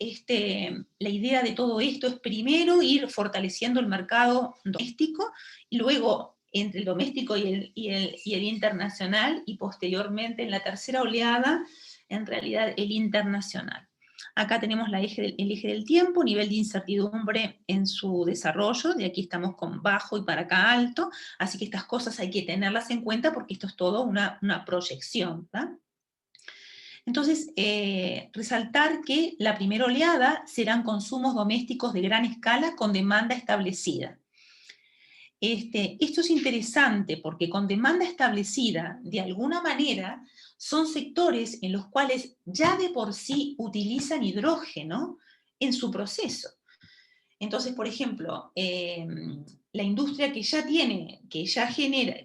la idea de todo esto es primero ir fortaleciendo el mercado doméstico, y luego entre el doméstico y el internacional, y posteriormente en la tercera oleada, en realidad el internacional. Acá tenemos el eje del tiempo, nivel de incertidumbre en su desarrollo, de aquí estamos con bajo y para acá alto, así que estas cosas hay que tenerlas en cuenta porque esto es todo una proyección, ¿verdad? Entonces, resaltar que la primera oleada serán consumos domésticos de gran escala con demanda establecida. Esto es interesante porque con demanda establecida, de alguna manera, son sectores en los cuales ya de por sí utilizan hidrógeno en su proceso. Entonces, por ejemplo, la industria que ya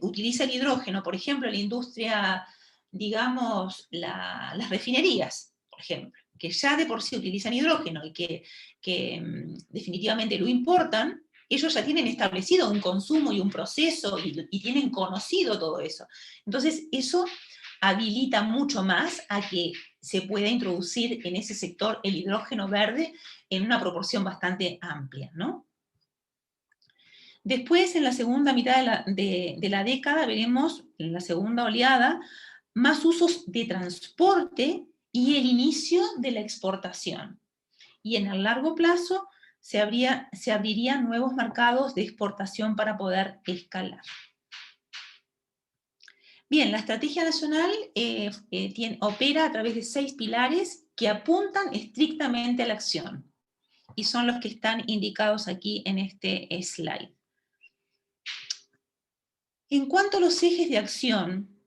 utiliza el hidrógeno, por ejemplo, la industria, digamos, las refinerías, por ejemplo, que ya de por sí utilizan hidrógeno y que definitivamente lo importan, ellos ya tienen establecido un consumo y un proceso y tienen conocido todo eso. Entonces, eso habilita mucho más a que se pueda introducir en ese sector el hidrógeno verde en una proporción bastante amplia, ¿no? Después, en la segunda mitad de la década, veremos, en la segunda oleada, más usos de transporte y el inicio de la exportación. Y en el largo plazo se abrirían nuevos mercados de exportación para poder escalar. Bien, la estrategia nacional opera a través de 6 pilares que apuntan estrictamente a la acción, y son los que están indicados aquí en este slide. En cuanto a los ejes de acción,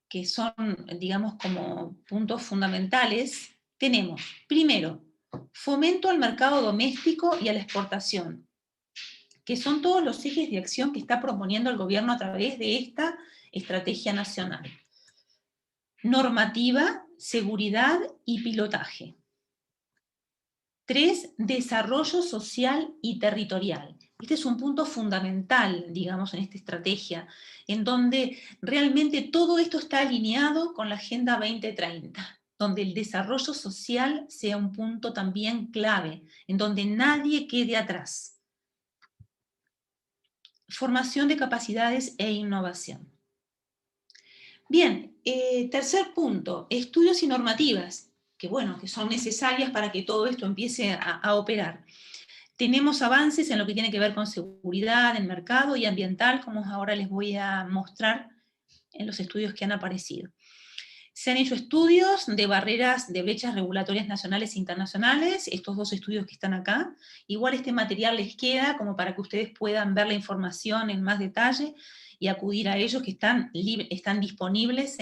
que son, digamos, como puntos fundamentales, tenemos, primero, fomento al mercado doméstico y a la exportación, que son todos los ejes de acción que está proponiendo el gobierno a través de esta estrategia nacional. Normativa, seguridad y pilotaje. 3, desarrollo social y territorial. Este es un punto fundamental, digamos, en esta estrategia, en donde realmente todo esto está alineado con la Agenda 2030, donde el desarrollo social sea un punto también clave, en donde nadie quede atrás. Formación de capacidades e innovación. Bien, tercer punto, estudios y normativas, que bueno, que son necesarias para que todo esto empiece a operar. Tenemos avances en lo que tiene que ver con seguridad, en mercado y ambiental, como ahora les voy a mostrar en los estudios que han aparecido. Se han hecho estudios de barreras de brechas regulatorias nacionales e internacionales, estos 2 estudios que están acá. Igual este material les queda como para que ustedes puedan ver la información en más detalle y acudir a ellos, que están disponibles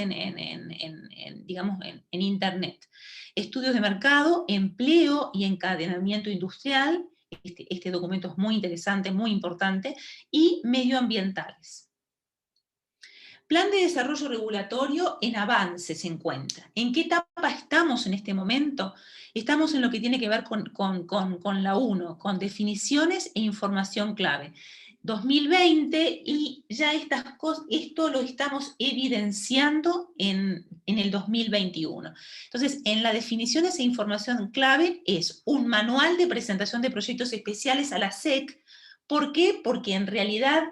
digamos, en internet. Estudios de mercado, empleo y encadenamiento industrial, este documento es muy interesante, muy importante, y medioambientales. Plan de desarrollo regulatorio en avance se encuentra. ¿En qué etapa estamos en este momento? Estamos en lo que tiene que ver con la 1, con definiciones e información clave. 2020, y ya esto lo estamos evidenciando en el 2021. Entonces, en las definiciones e información clave es un manual de presentación de proyectos especiales a la SEC. ¿Por qué? Porque en realidad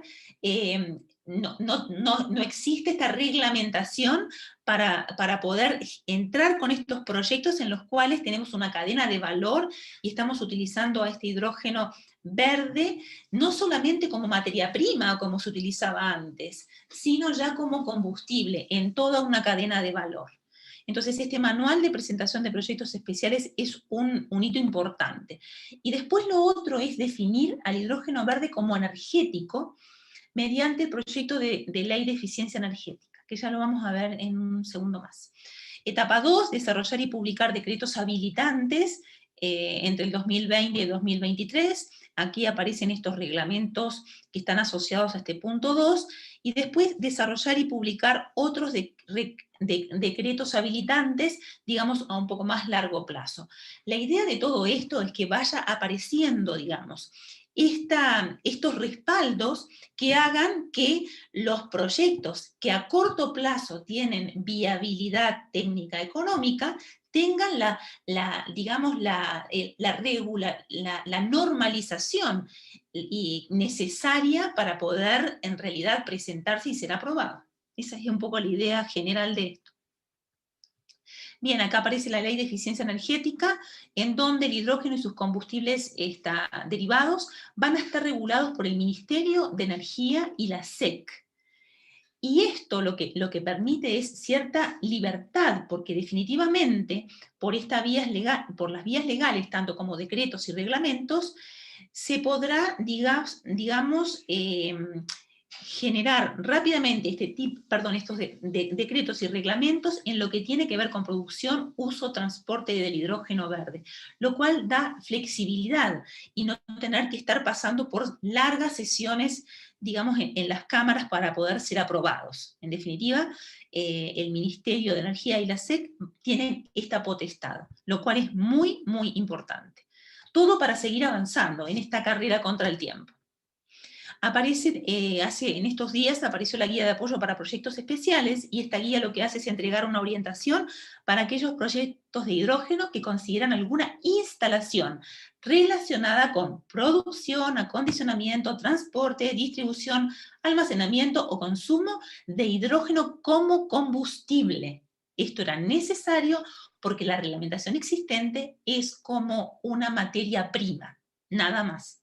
no existe esta reglamentación para poder entrar con estos proyectos en los cuales tenemos una cadena de valor y estamos utilizando a este hidrógeno verde no solamente como materia prima, como se utilizaba antes, sino ya como combustible en toda una cadena de valor. Entonces, este manual de presentación de proyectos especiales es un hito importante. Y después lo otro es definir al hidrógeno verde como energético mediante el proyecto de ley de eficiencia energética, que ya lo vamos a ver en un segundo más. Etapa 2, desarrollar y publicar decretos habilitantes entre el 2020 y el 2023. Aquí aparecen estos reglamentos que están asociados a este punto 2, y después desarrollar y publicar otros decretos habilitantes, digamos, a un poco más largo plazo. La idea de todo esto es que vaya apareciendo, digamos, estos respaldos que hagan que los proyectos que a corto plazo tienen viabilidad técnica económica tengan la normalización necesaria para poder en realidad presentarse y ser aprobado. Esa es un poco la idea general de esto. Bien, acá aparece la ley de eficiencia energética, en donde el hidrógeno y sus combustibles derivados van a estar regulados por el Ministerio de Energía y la SEC. Y esto lo que permite es cierta libertad, porque definitivamente por las vías legales, tanto como decretos y reglamentos, se podrá, digamos, generar rápidamente estos decretos y reglamentos en lo que tiene que ver con producción, uso, transporte del hidrógeno verde, lo cual da flexibilidad y no tener que estar pasando por largas sesiones, digamos, en las cámaras para poder ser aprobados. En definitiva, el Ministerio de Energía y la SEC tienen esta potestad, lo cual es muy, muy importante. Todo para seguir avanzando en esta carrera contra el tiempo. En estos días apareció la guía de apoyo para proyectos especiales, y esta guía lo que hace es entregar una orientación para aquellos proyectos de hidrógeno que consideran alguna instalación relacionada con producción, acondicionamiento, transporte, distribución, almacenamiento o consumo de hidrógeno como combustible. Esto era necesario porque la reglamentación existente es como una materia prima, nada más.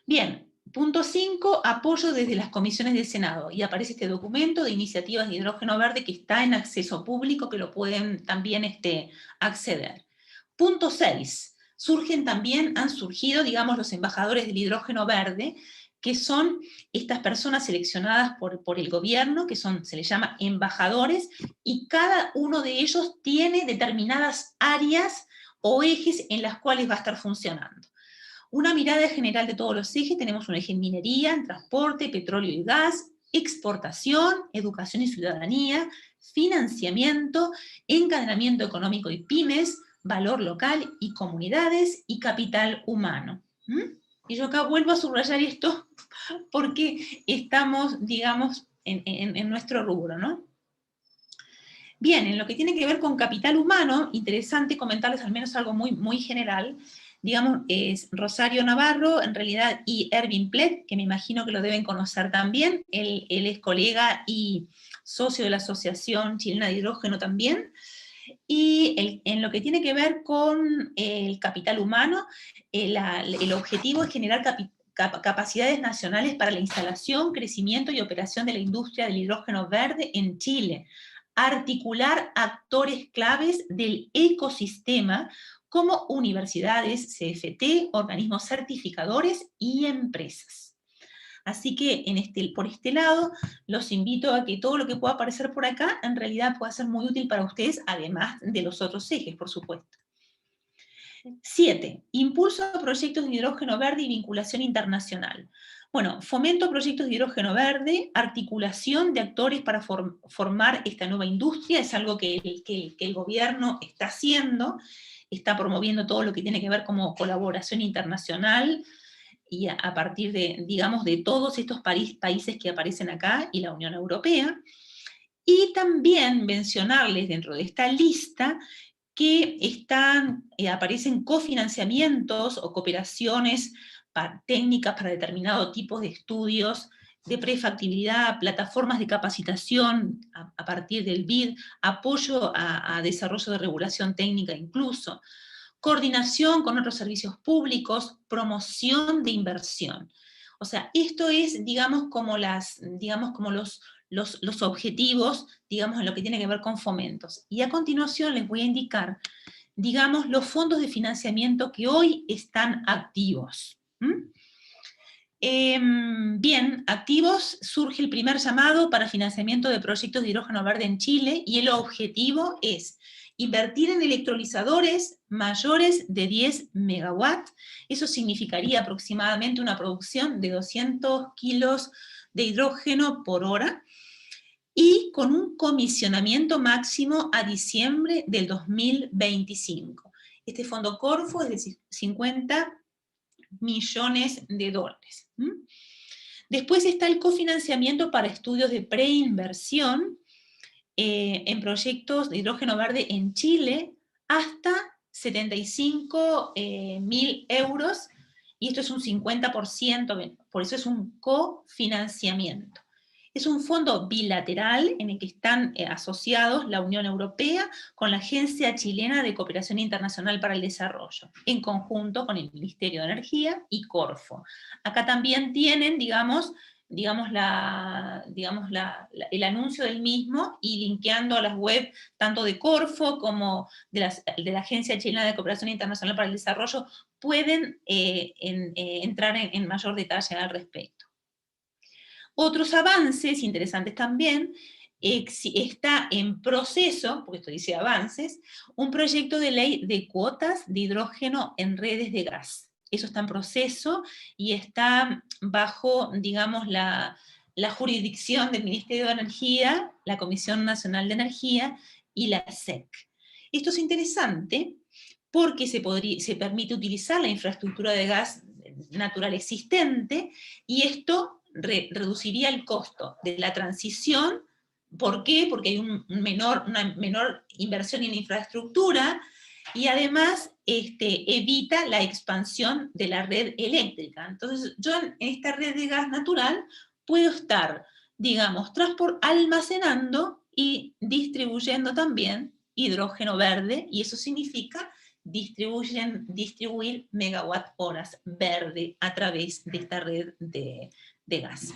Bien, punto 5, apoyo desde las comisiones del Senado, y aparece este documento de iniciativas de hidrógeno verde que está en acceso público, que lo pueden también acceder. Punto 6, han surgido, digamos, los embajadores del hidrógeno verde, que son estas personas seleccionadas por el gobierno, que se les llama embajadores, y cada uno de ellos tiene determinadas áreas o ejes en las cuales va a estar funcionando. Una mirada general de todos los ejes: tenemos un eje en minería, en transporte, petróleo y gas, exportación, educación y ciudadanía, financiamiento, encadenamiento económico y pymes, valor local y comunidades, y capital humano. Y yo acá vuelvo a subrayar esto porque estamos, digamos, en nuestro rubro, ¿no? Bien, en lo que tiene que ver con capital humano, interesante comentarles al menos algo muy, muy general. Digamos, es Rosario Navarro, en realidad, y Erwin Plett, que me imagino que lo deben conocer también. Él es colega y socio de la Asociación Chilena de Hidrógeno también. Y en lo que tiene que ver con el capital humano, el objetivo es generar capacidades nacionales para la instalación, crecimiento y operación de la industria del hidrógeno verde en Chile, articular actores claves del ecosistema como universidades, CFT, organismos certificadores y empresas. Así que por este lado, los invito a que todo lo que pueda aparecer por acá en realidad pueda ser muy útil para ustedes, además de los otros ejes, por supuesto. 7. Impulso a proyectos de hidrógeno verde y vinculación internacional. Bueno, fomento proyectos de hidrógeno verde, articulación de actores para formar esta nueva industria, es algo que el gobierno está haciendo, está promoviendo todo lo que tiene que ver como colaboración internacional, y a partir de, digamos, de todos estos países que aparecen acá y la Unión Europea. Y también mencionarles dentro de esta lista que aparecen cofinanciamientos o cooperaciones técnicas para determinado tipo de estudios de prefactibilidad, plataformas de capacitación a partir del BID, apoyo a desarrollo de regulación técnica incluso, coordinación con otros servicios públicos, promoción de inversión. O sea, esto es, digamos, como los objetivos, digamos, en lo que tiene que ver con fomentos. Y a continuación les voy a indicar, digamos, los fondos de financiamiento que hoy están activos. Bien, activos, surge el primer llamado para financiamiento de proyectos de hidrógeno verde en Chile, y el objetivo es invertir en electrolizadores mayores de 10 megawatts, eso significaría aproximadamente una producción de 200 kilos de hidrógeno por hora, y con un comisionamiento máximo a diciembre del 2025. Este fondo Corfo es de 50 millones de dólares. Después está el cofinanciamiento para estudios de preinversión en proyectos de hidrógeno verde en Chile, hasta 75.000 euros, y esto es un 50%, por eso es un cofinanciamiento. Es un fondo bilateral en el que están asociados la Unión Europea con la Agencia Chilena de Cooperación Internacional para el Desarrollo, en conjunto con el Ministerio de Energía y Corfo. Acá también tienen, digamos, el anuncio del mismo, y linkeando a las web tanto de Corfo como de la Agencia Chilena de Cooperación Internacional para el Desarrollo, pueden entrar en mayor detalle al respecto. Otros avances interesantes también, está en proceso, porque esto dice avances, un proyecto de ley de cuotas de hidrógeno en redes de gas. Eso está en proceso y está bajo, digamos, la jurisdicción del Ministerio de Energía, la Comisión Nacional de Energía y la SEC. Esto es interesante porque se permite utilizar la infraestructura de gas natural existente, y esto reduciría el costo de la transición. ¿Por qué? Porque hay una menor inversión en infraestructura, y además evita la expansión de la red eléctrica. Entonces, yo en esta red de gas natural puedo estar, digamos, almacenando y distribuyendo también hidrógeno verde, y eso significa distribuir megawatt horas verde a través de esta red de gas.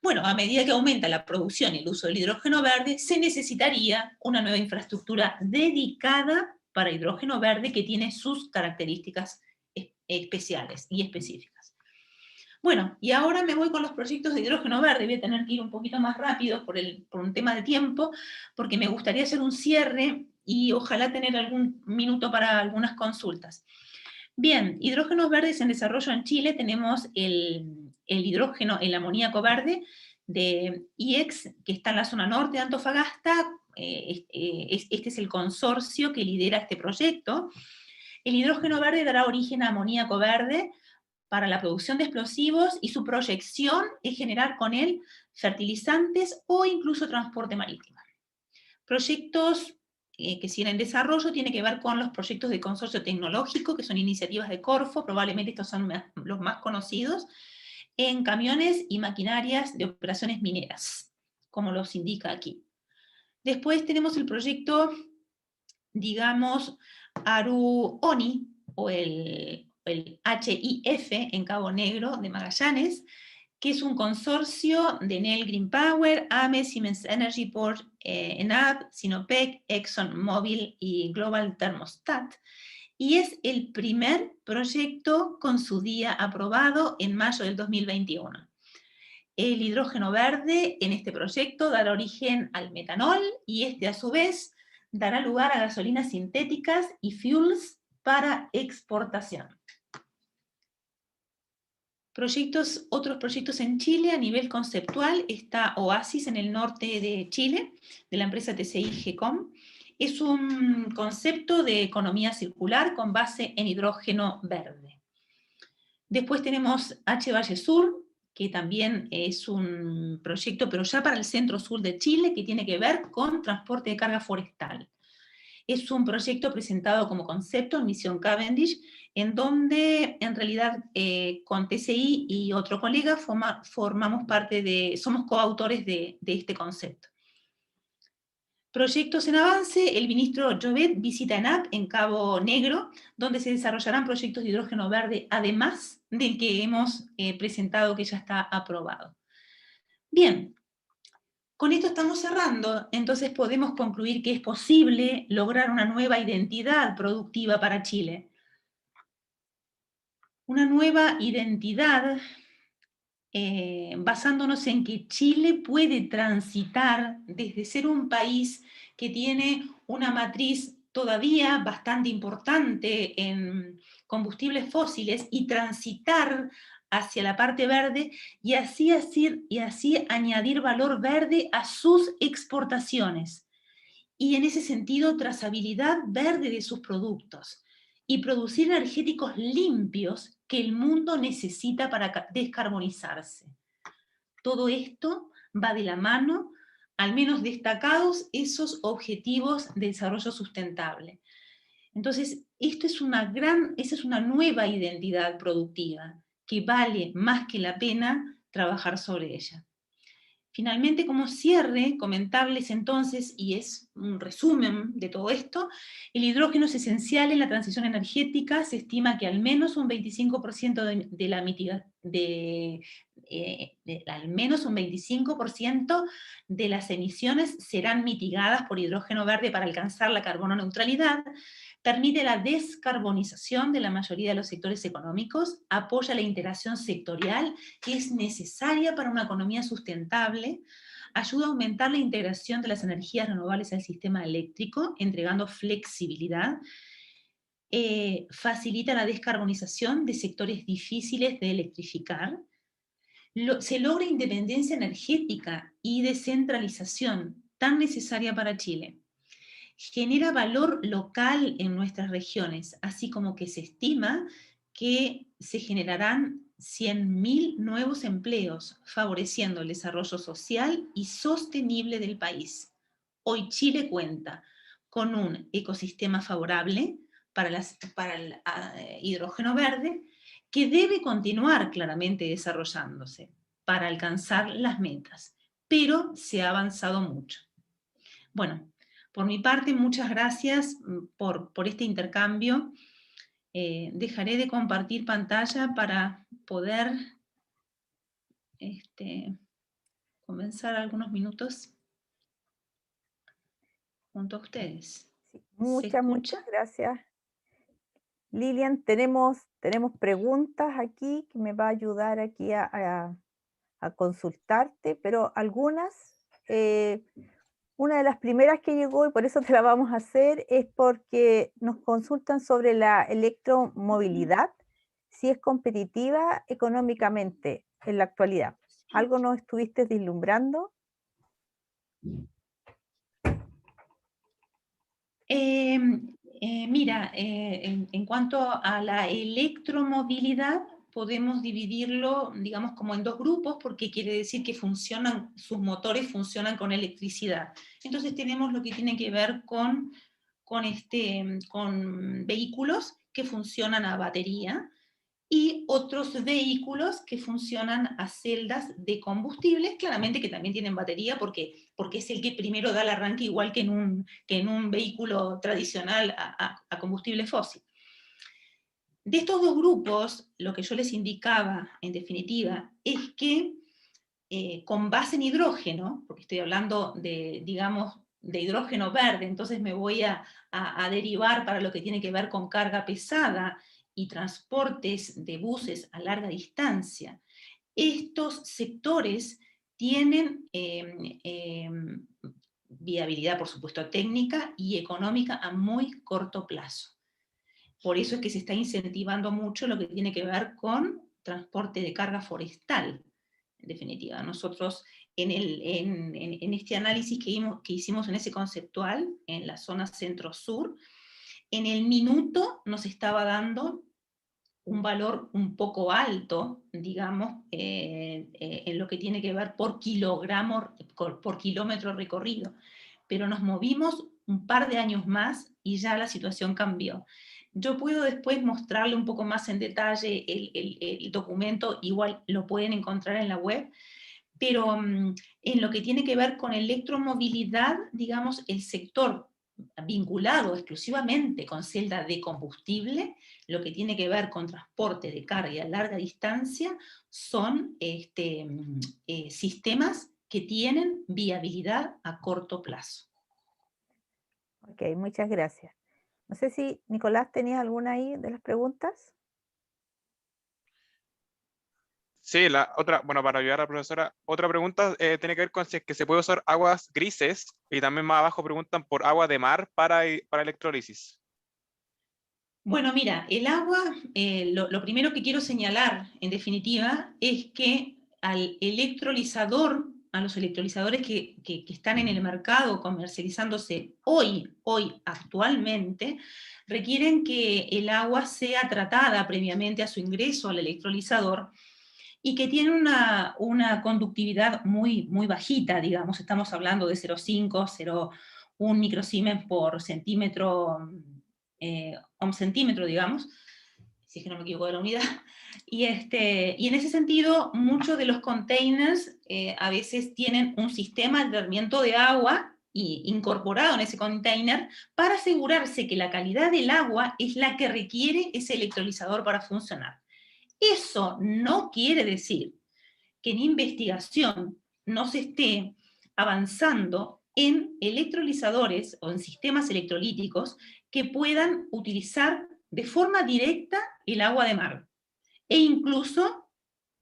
Bueno, a medida que aumenta la producción y el uso del hidrógeno verde, se necesitaría una nueva infraestructura dedicada para hidrógeno verde que tiene sus características especiales y específicas. Bueno, y ahora me voy con los proyectos de hidrógeno verde. Voy a tener que ir un poquito más rápido por un tema de tiempo, porque me gustaría hacer un cierre y ojalá tener algún minuto para algunas consultas. Bien, hidrógenos verdes en desarrollo en Chile. Tenemos el hidrógeno, el amoníaco verde de IEX, que está en la zona norte de Antofagasta. Este es el consorcio que lidera este proyecto. El hidrógeno verde dará origen a amoníaco verde para la producción de explosivos, y su proyección es generar con él fertilizantes o incluso transporte marítimo. Proyectos que siguen en desarrollo tiene que ver con los proyectos de consorcio tecnológico, que son iniciativas de Corfo, probablemente estos son los más conocidos, en camiones y maquinarias de operaciones mineras, como los indica aquí. Después tenemos el proyecto, digamos, Aru-ONI, o el HIF en Cabo Negro de Magallanes, que es un consorcio de Enel Green Power, AME, Siemens Energy, Port, ENAP, Sinopec, ExxonMobil y Global Thermostat, y es el primer proyecto con su día aprobado en mayo del 2021. El hidrógeno verde en este proyecto dará origen al metanol, y este a su vez dará lugar a gasolinas sintéticas y fuels para exportación. Otros proyectos en Chile a nivel conceptual, está Oasis en el norte de Chile, de la empresa TCI GECOM. Es un concepto de economía circular con base en hidrógeno verde. Después tenemos H Valle Sur, que también es un proyecto, pero ya para el centro-sur de Chile, que tiene que ver con transporte de carga forestal. es un proyecto presentado como concepto en Misión Cavendish, en donde en realidad con TCI y otro colega formamos parte somos coautores de este concepto. Proyectos en avance: el ministro Jovet visita ENAP en Cabo Negro, donde se desarrollarán proyectos de hidrógeno verde, además del que hemos presentado, que ya está aprobado. Bien, con esto estamos cerrando, entonces podemos concluir que es posible lograr una nueva identidad productiva para Chile. Una nueva identidad basándonos en que Chile puede transitar desde ser un país que tiene una matriz todavía bastante importante en combustibles fósiles y transitar hacia la parte verde y así añadir valor verde a sus exportaciones. Y en ese sentido, trazabilidad verde de sus productos y producir energéticos limpios que el mundo necesita para descarbonizarse. Todo esto va de la mano, al menos destacados esos objetivos de desarrollo sustentable. Entonces, esa es una nueva identidad productiva que vale más que la pena trabajar sobre ella. Finalmente, como cierre, comentarles entonces, y es un resumen de todo esto, el hidrógeno es esencial en la transición energética. Se estima que al menos un 25% al menos un 25% de las emisiones serán mitigadas por hidrógeno verde para alcanzar la carbono neutralidad. Permite la descarbonización de la mayoría de los sectores económicos, apoya la integración sectorial que es necesaria para una economía sustentable, ayuda a aumentar la integración de las energías renovables al sistema eléctrico, entregando flexibilidad, facilita la descarbonización de sectores difíciles de electrificar, se logra independencia energética y descentralización tan necesaria para Chile. Genera valor local en nuestras regiones, así como que se estima que se generarán 100.000 nuevos empleos, favoreciendo el desarrollo social y sostenible del país. Hoy Chile cuenta con un ecosistema favorable para el hidrógeno verde, que debe continuar claramente desarrollándose para alcanzar las metas, pero se ha avanzado mucho. Bueno, por mi parte, muchas gracias por este intercambio. Dejaré de compartir pantalla para poder comenzar algunos minutos junto a ustedes. Sí, ¿Se escucha? muchas gracias. Lilian, tenemos preguntas aquí que me va a ayudar aquí a consultarte, pero algunas, una de las primeras que llegó, y por eso te la vamos a hacer, es porque nos consultan sobre la electromovilidad, si es competitiva económicamente en la actualidad. ¿Algo nos estuviste vislumbrando? Mira, en cuanto a la electromovilidad, podemos dividirlo, digamos, como en dos grupos, porque quiere decir que sus motores funcionan con electricidad. Entonces tenemos lo que tiene que ver con vehículos que funcionan a batería, y otros vehículos que funcionan a celdas de combustibles, claramente que también tienen batería, porque es el que primero da el arranque, igual que en un vehículo tradicional a combustible fósil. De estos dos grupos, lo que yo les indicaba, en definitiva, es que con base en hidrógeno, porque estoy hablando de, digamos, de hidrógeno verde, entonces me voy a derivar para lo que tiene que ver con carga pesada y transportes de buses a larga distancia. Estos sectores tienen viabilidad, por supuesto, técnica y económica a muy corto plazo. Por eso es que se está incentivando mucho lo que tiene que ver con transporte de carga forestal, en definitiva. Nosotros en este análisis que hicimos en ese conceptual, en la zona centro-sur, en el minuto nos estaba dando un valor un poco alto, digamos, en lo que tiene que ver por kilómetro recorrido. Pero nos movimos un par de años más y ya la situación cambió. Yo puedo después mostrarle un poco más en detalle el documento, igual lo pueden encontrar en la web, pero en lo que tiene que ver con electromovilidad, digamos, el sector vinculado exclusivamente con celda de combustible, lo que tiene que ver con transporte de carga a larga distancia, son sistemas que tienen viabilidad a corto plazo. Ok, muchas gracias. No sé si Nicolás tenía alguna ahí de las preguntas. Sí, la otra, bueno, para ayudar a la profesora, otra pregunta tiene que ver con si es que se puede usar aguas grises, y también más abajo preguntan por agua de mar para electrólisis. Bueno, mira, el agua, lo primero que quiero señalar, en definitiva, es que al electrolizador, a los electrolizadores que están en el mercado comercializándose hoy, actualmente, requieren que el agua sea tratada previamente a su ingreso al electrolizador y que tiene una conductividad muy, muy bajita, digamos, estamos hablando de 0,5, 0,1 microsiemens por centímetro, un centímetro, digamos, si es que no me equivoco de la unidad, y en ese sentido, muchos de los containers a veces tienen un sistema de tratamiento de agua incorporado en ese container para asegurarse que la calidad del agua es la que requiere ese electrolizador para funcionar. Eso no quiere decir que en investigación no se esté avanzando en electrolizadores o en sistemas electrolíticos que puedan utilizar de forma directa el agua de mar. E incluso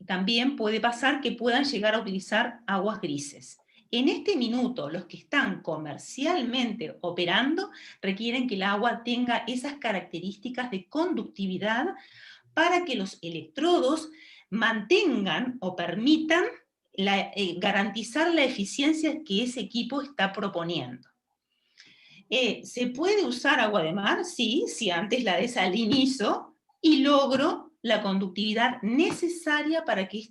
también puede pasar que puedan llegar a utilizar aguas grises. En este minuto, los que están comercialmente operando requieren que el agua tenga esas características de conductividad para que los electrodos mantengan o permitan garantizar la eficiencia que ese equipo está proponiendo. ¿Se puede usar agua de mar? Sí, si antes la desalinizo y logro la conductividad necesaria para que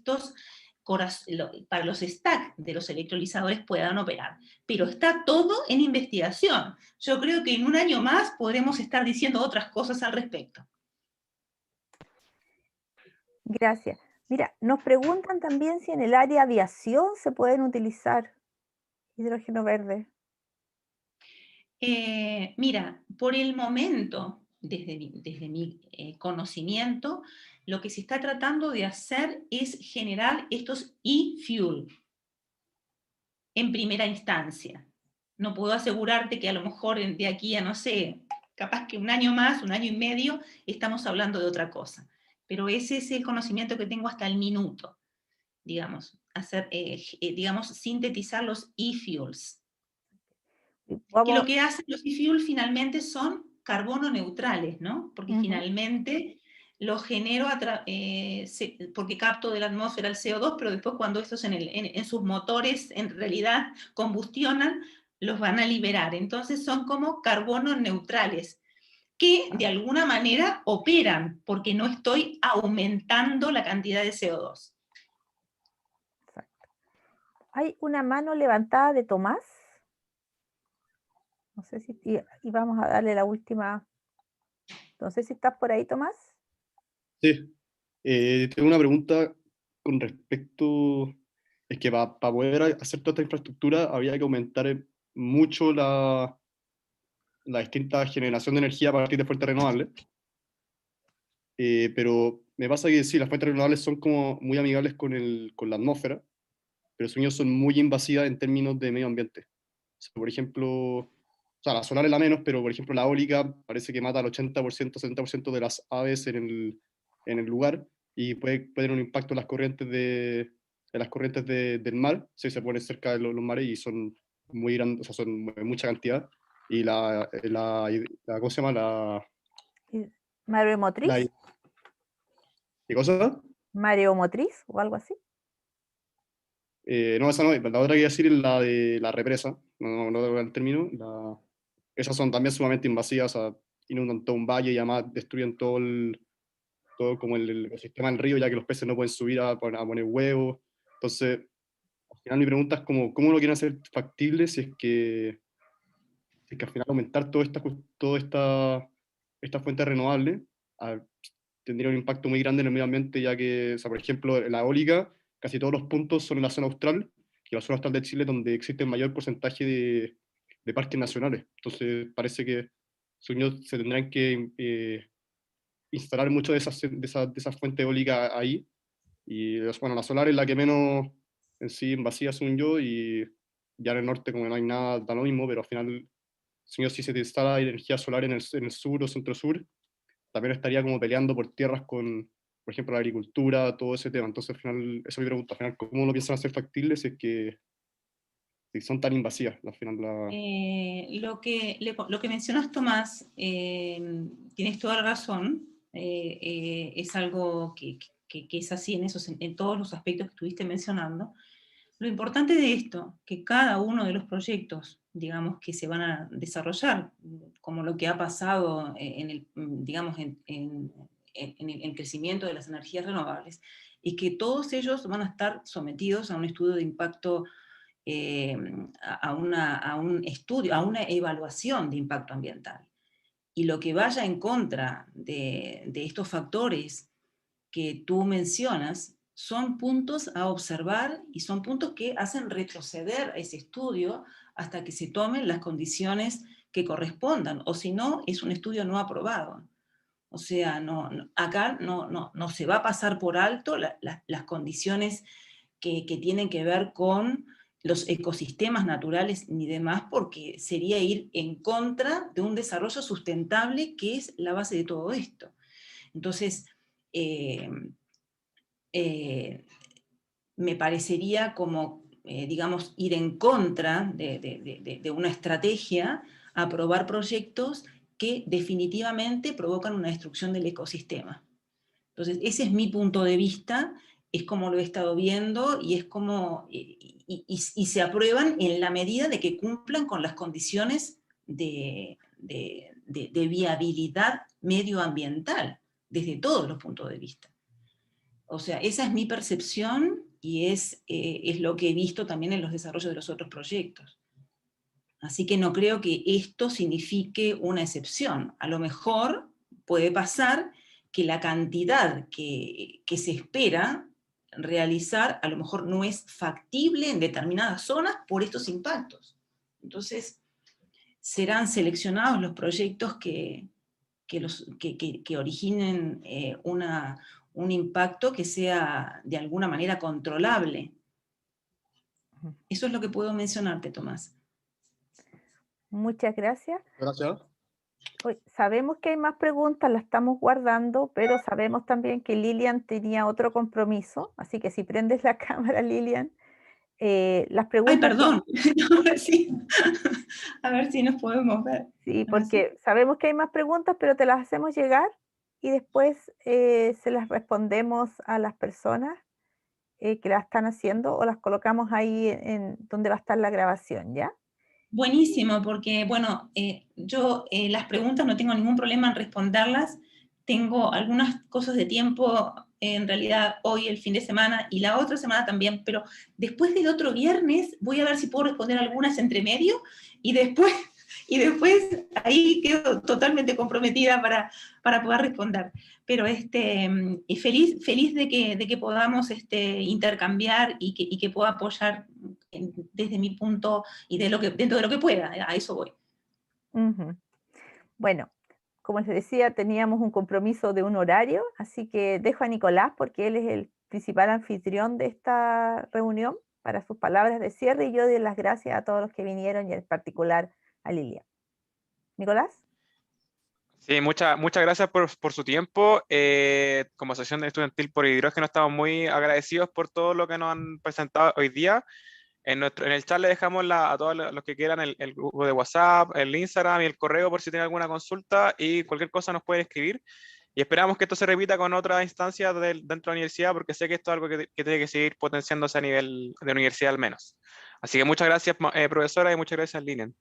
para los stacks de los electrolizadores puedan operar. Pero está todo en investigación. Yo creo que en un año más podremos estar diciendo otras cosas al respecto. Gracias. Mira, nos preguntan también si en el área aviación se pueden utilizar hidrógeno verde. Mira, por el momento, desde mi conocimiento, lo que se está tratando de hacer es generar estos e-fuel en primera instancia. No puedo asegurarte que a lo mejor de aquí a, no sé, capaz que un año más, un año y medio, estamos hablando de otra cosa. Pero ese es el conocimiento que tengo hasta el minuto, digamos, digamos, sintetizar los e-fuels. Que lo que hacen los e-fuel finalmente son carbono neutrales, ¿no? Porque finalmente lo genero porque capto de la atmósfera el CO2, pero después cuando estos en sus motores en realidad combustionan, los van a liberar. Entonces son como carbonos neutrales, que de alguna manera operan, porque no estoy aumentando la cantidad de CO2. Exacto. Hay una mano levantada de Tomás. No sé si y vamos a darle la última. No sé si estás por ahí, Tomás. Sí, tengo una pregunta con respecto, es que para poder hacer toda esta infraestructura había que aumentar mucho la distinta generación de energía a partir de fuentes renovables, pero me pasa que sí, las fuentes renovables son como muy amigables con la atmósfera, pero según yo son muy invasivas en términos de medio ambiente. O sea, por ejemplo, o sea, la solar es la menos, pero por ejemplo la eólica parece que mata al 80%, 70% de las aves en el lugar, y puede tener un impacto en las corrientes del mar, si se pone cerca de los mares, y son muy grandes, o sea, son mucha cantidad. Y ¿cómo se llama? Mareomotriz. ¿Qué cosa? Mareomotriz o algo así. No, esa no, la otra que iba a decir es la de la represa, no tengo el término. Esas son también sumamente invasivas, o sea, inundan todo un valle y además destruyen todo como el ecosistema del río, ya que los peces no pueden subir a poner huevos. Entonces, al final mi pregunta es como, ¿cómo lo quieren hacer factible si es que es que al final aumentar esta fuente renovable tendría un impacto muy grande en el medio ambiente, ya que, o sea, por ejemplo, la eólica, casi todos los puntos son en la zona austral, y la zona austral de Chile donde existe el mayor porcentaje de parques nacionales. Entonces parece que se tendrán que instalar mucho de esas fuentes eólicas ahí, y bueno, la solar es la que menos en sí invasiva, según yo, y ya en el norte como no hay nada, da lo mismo, pero al final, señor, si se te instala energía solar en el sur o centro-sur, también estaría como peleando por tierras con, por ejemplo, la agricultura, todo ese tema. Entonces, al final, esa es mi pregunta, al final, ¿cómo lo piensan hacer factibles si es que si son tan invasivas? Al final, Lo que mencionas, Tomás, tienes toda la razón, es algo que es así en todos los aspectos que estuviste mencionando. Lo importante de esto, que cada uno de los proyectos, digamos, que se van a desarrollar, como lo que ha pasado digamos, en el crecimiento de las energías renovables, y que todos ellos van a estar sometidos a un estudio de impacto, a un estudio, a una evaluación de impacto ambiental. Y lo que vaya en contra de estos factores que tú mencionas son puntos a observar y son puntos que hacen retroceder a ese estudio hasta que se tomen las condiciones que correspondan, o si no, es un estudio no aprobado. O sea, acá no se va a pasar por alto las condiciones que tienen que ver con los ecosistemas naturales ni demás, porque sería ir en contra de un desarrollo sustentable que es la base de todo esto. Entonces, me parecería como, digamos, ir en contra de una estrategia, aprobar proyectos que definitivamente provocan una destrucción del ecosistema. Entonces, ese es mi punto de vista, es como lo he estado viendo, y es como, y se aprueban en la medida de que cumplan con las condiciones de viabilidad medioambiental, desde todos los puntos de vista. O sea, esa es mi percepción y es lo que he visto también en los desarrollos de los otros proyectos. Así que no creo que esto signifique una excepción. A lo mejor puede pasar que la cantidad que se espera realizar a lo mejor no es factible en determinadas zonas por estos impactos. Entonces, serán seleccionados los proyectos que originen un impacto que sea de alguna manera controlable. Eso es lo que puedo mencionarte, Tomás. Muchas gracias. Gracias. Hoy, sabemos que hay más preguntas, las estamos guardando, pero sabemos también que Lilian tenía otro compromiso, así que si prendes la cámara, Lilian, las Ay, preguntas... perdón. A ver si nos podemos ver. Sí, porque sabemos que hay más preguntas, pero te las hacemos llegar y después se las respondemos a las personas que las están haciendo, o las colocamos ahí en donde va a estar la grabación, ¿ya? Buenísimo, porque bueno, yo las preguntas no tengo ningún problema en responderlas. Tengo algunas cosas de tiempo, en realidad hoy, el fin de semana, y la otra semana también, pero después del otro viernes voy a ver si puedo responder algunas entre medio, y después ahí quedo totalmente comprometida para poder responder. Pero feliz de que podamos intercambiar y que pueda apoyar desde mi punto y dentro de lo que pueda, a eso voy. Ujú. Bueno, como les decía, teníamos un compromiso de un horario, así que dejo a Nicolás porque él es el principal anfitrión de esta reunión para sus palabras de cierre, y yo doy las gracias a todos los que vinieron y en particular a Lilia. Nicolás. Sí, muchas gracias por su tiempo. Como Asociación Estudiantil por Hidrógeno estamos muy agradecidos por todo lo que nos han presentado hoy día. En el chat le dejamos a todos los que quieran el grupo de WhatsApp, el Instagram y el correo por si tienen alguna consulta, y cualquier cosa nos pueden escribir. Y esperamos que esto se repita con otras instancias dentro de la universidad, porque sé que esto es algo que tiene que seguir potenciándose a nivel de universidad al menos. Así que muchas gracias, profesora, y muchas gracias, Lilian.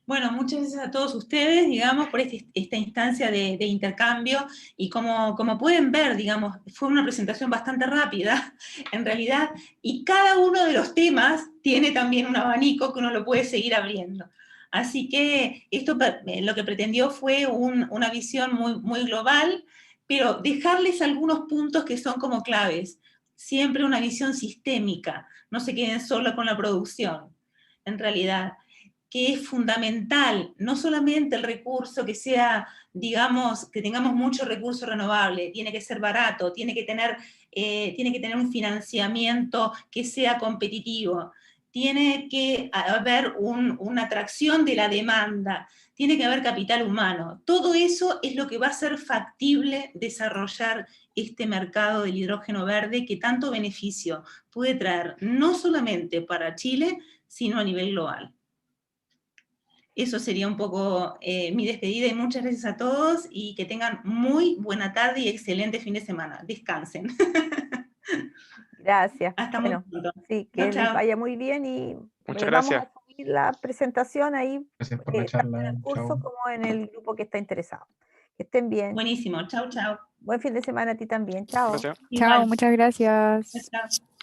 Bueno, muchas gracias a todos ustedes, digamos, por esta instancia de intercambio, y como pueden ver, digamos, fue una presentación bastante rápida, en realidad, y cada uno de los temas tiene también un abanico que uno lo puede seguir abriendo. Así que esto lo que pretendió fue una visión muy global, pero dejarles algunos puntos que son como claves. Siempre una visión sistémica, no se queden solo con la producción, en realidad, que es fundamental, no solamente el recurso que sea, digamos, que tengamos mucho recurso renovable, tiene que ser barato, tiene que tener un financiamiento que sea competitivo, tiene que haber una atracción de la demanda, tiene que haber capital humano. Todo eso es lo que va a hacer factible desarrollar este mercado del hidrógeno verde que tanto beneficio puede traer, no solamente para Chile, sino a nivel global. Eso sería un poco mi despedida y muchas gracias a todos y que tengan muy buena tarde y excelente fin de semana. Descansen. Gracias. Hasta Bueno, muy pronto. sí, que Chao, les chao. vaya muy bien y Muchas vamos gracias. a subir la presentación ahí, Gracias por la tanto en charla. el curso Chao. como en el grupo que está interesado. Que estén bien. Buenísimo. Chao, chao. Buen fin de semana a ti también. Chao. Gracias. Igual. Chao, muchas gracias. Chao, chao.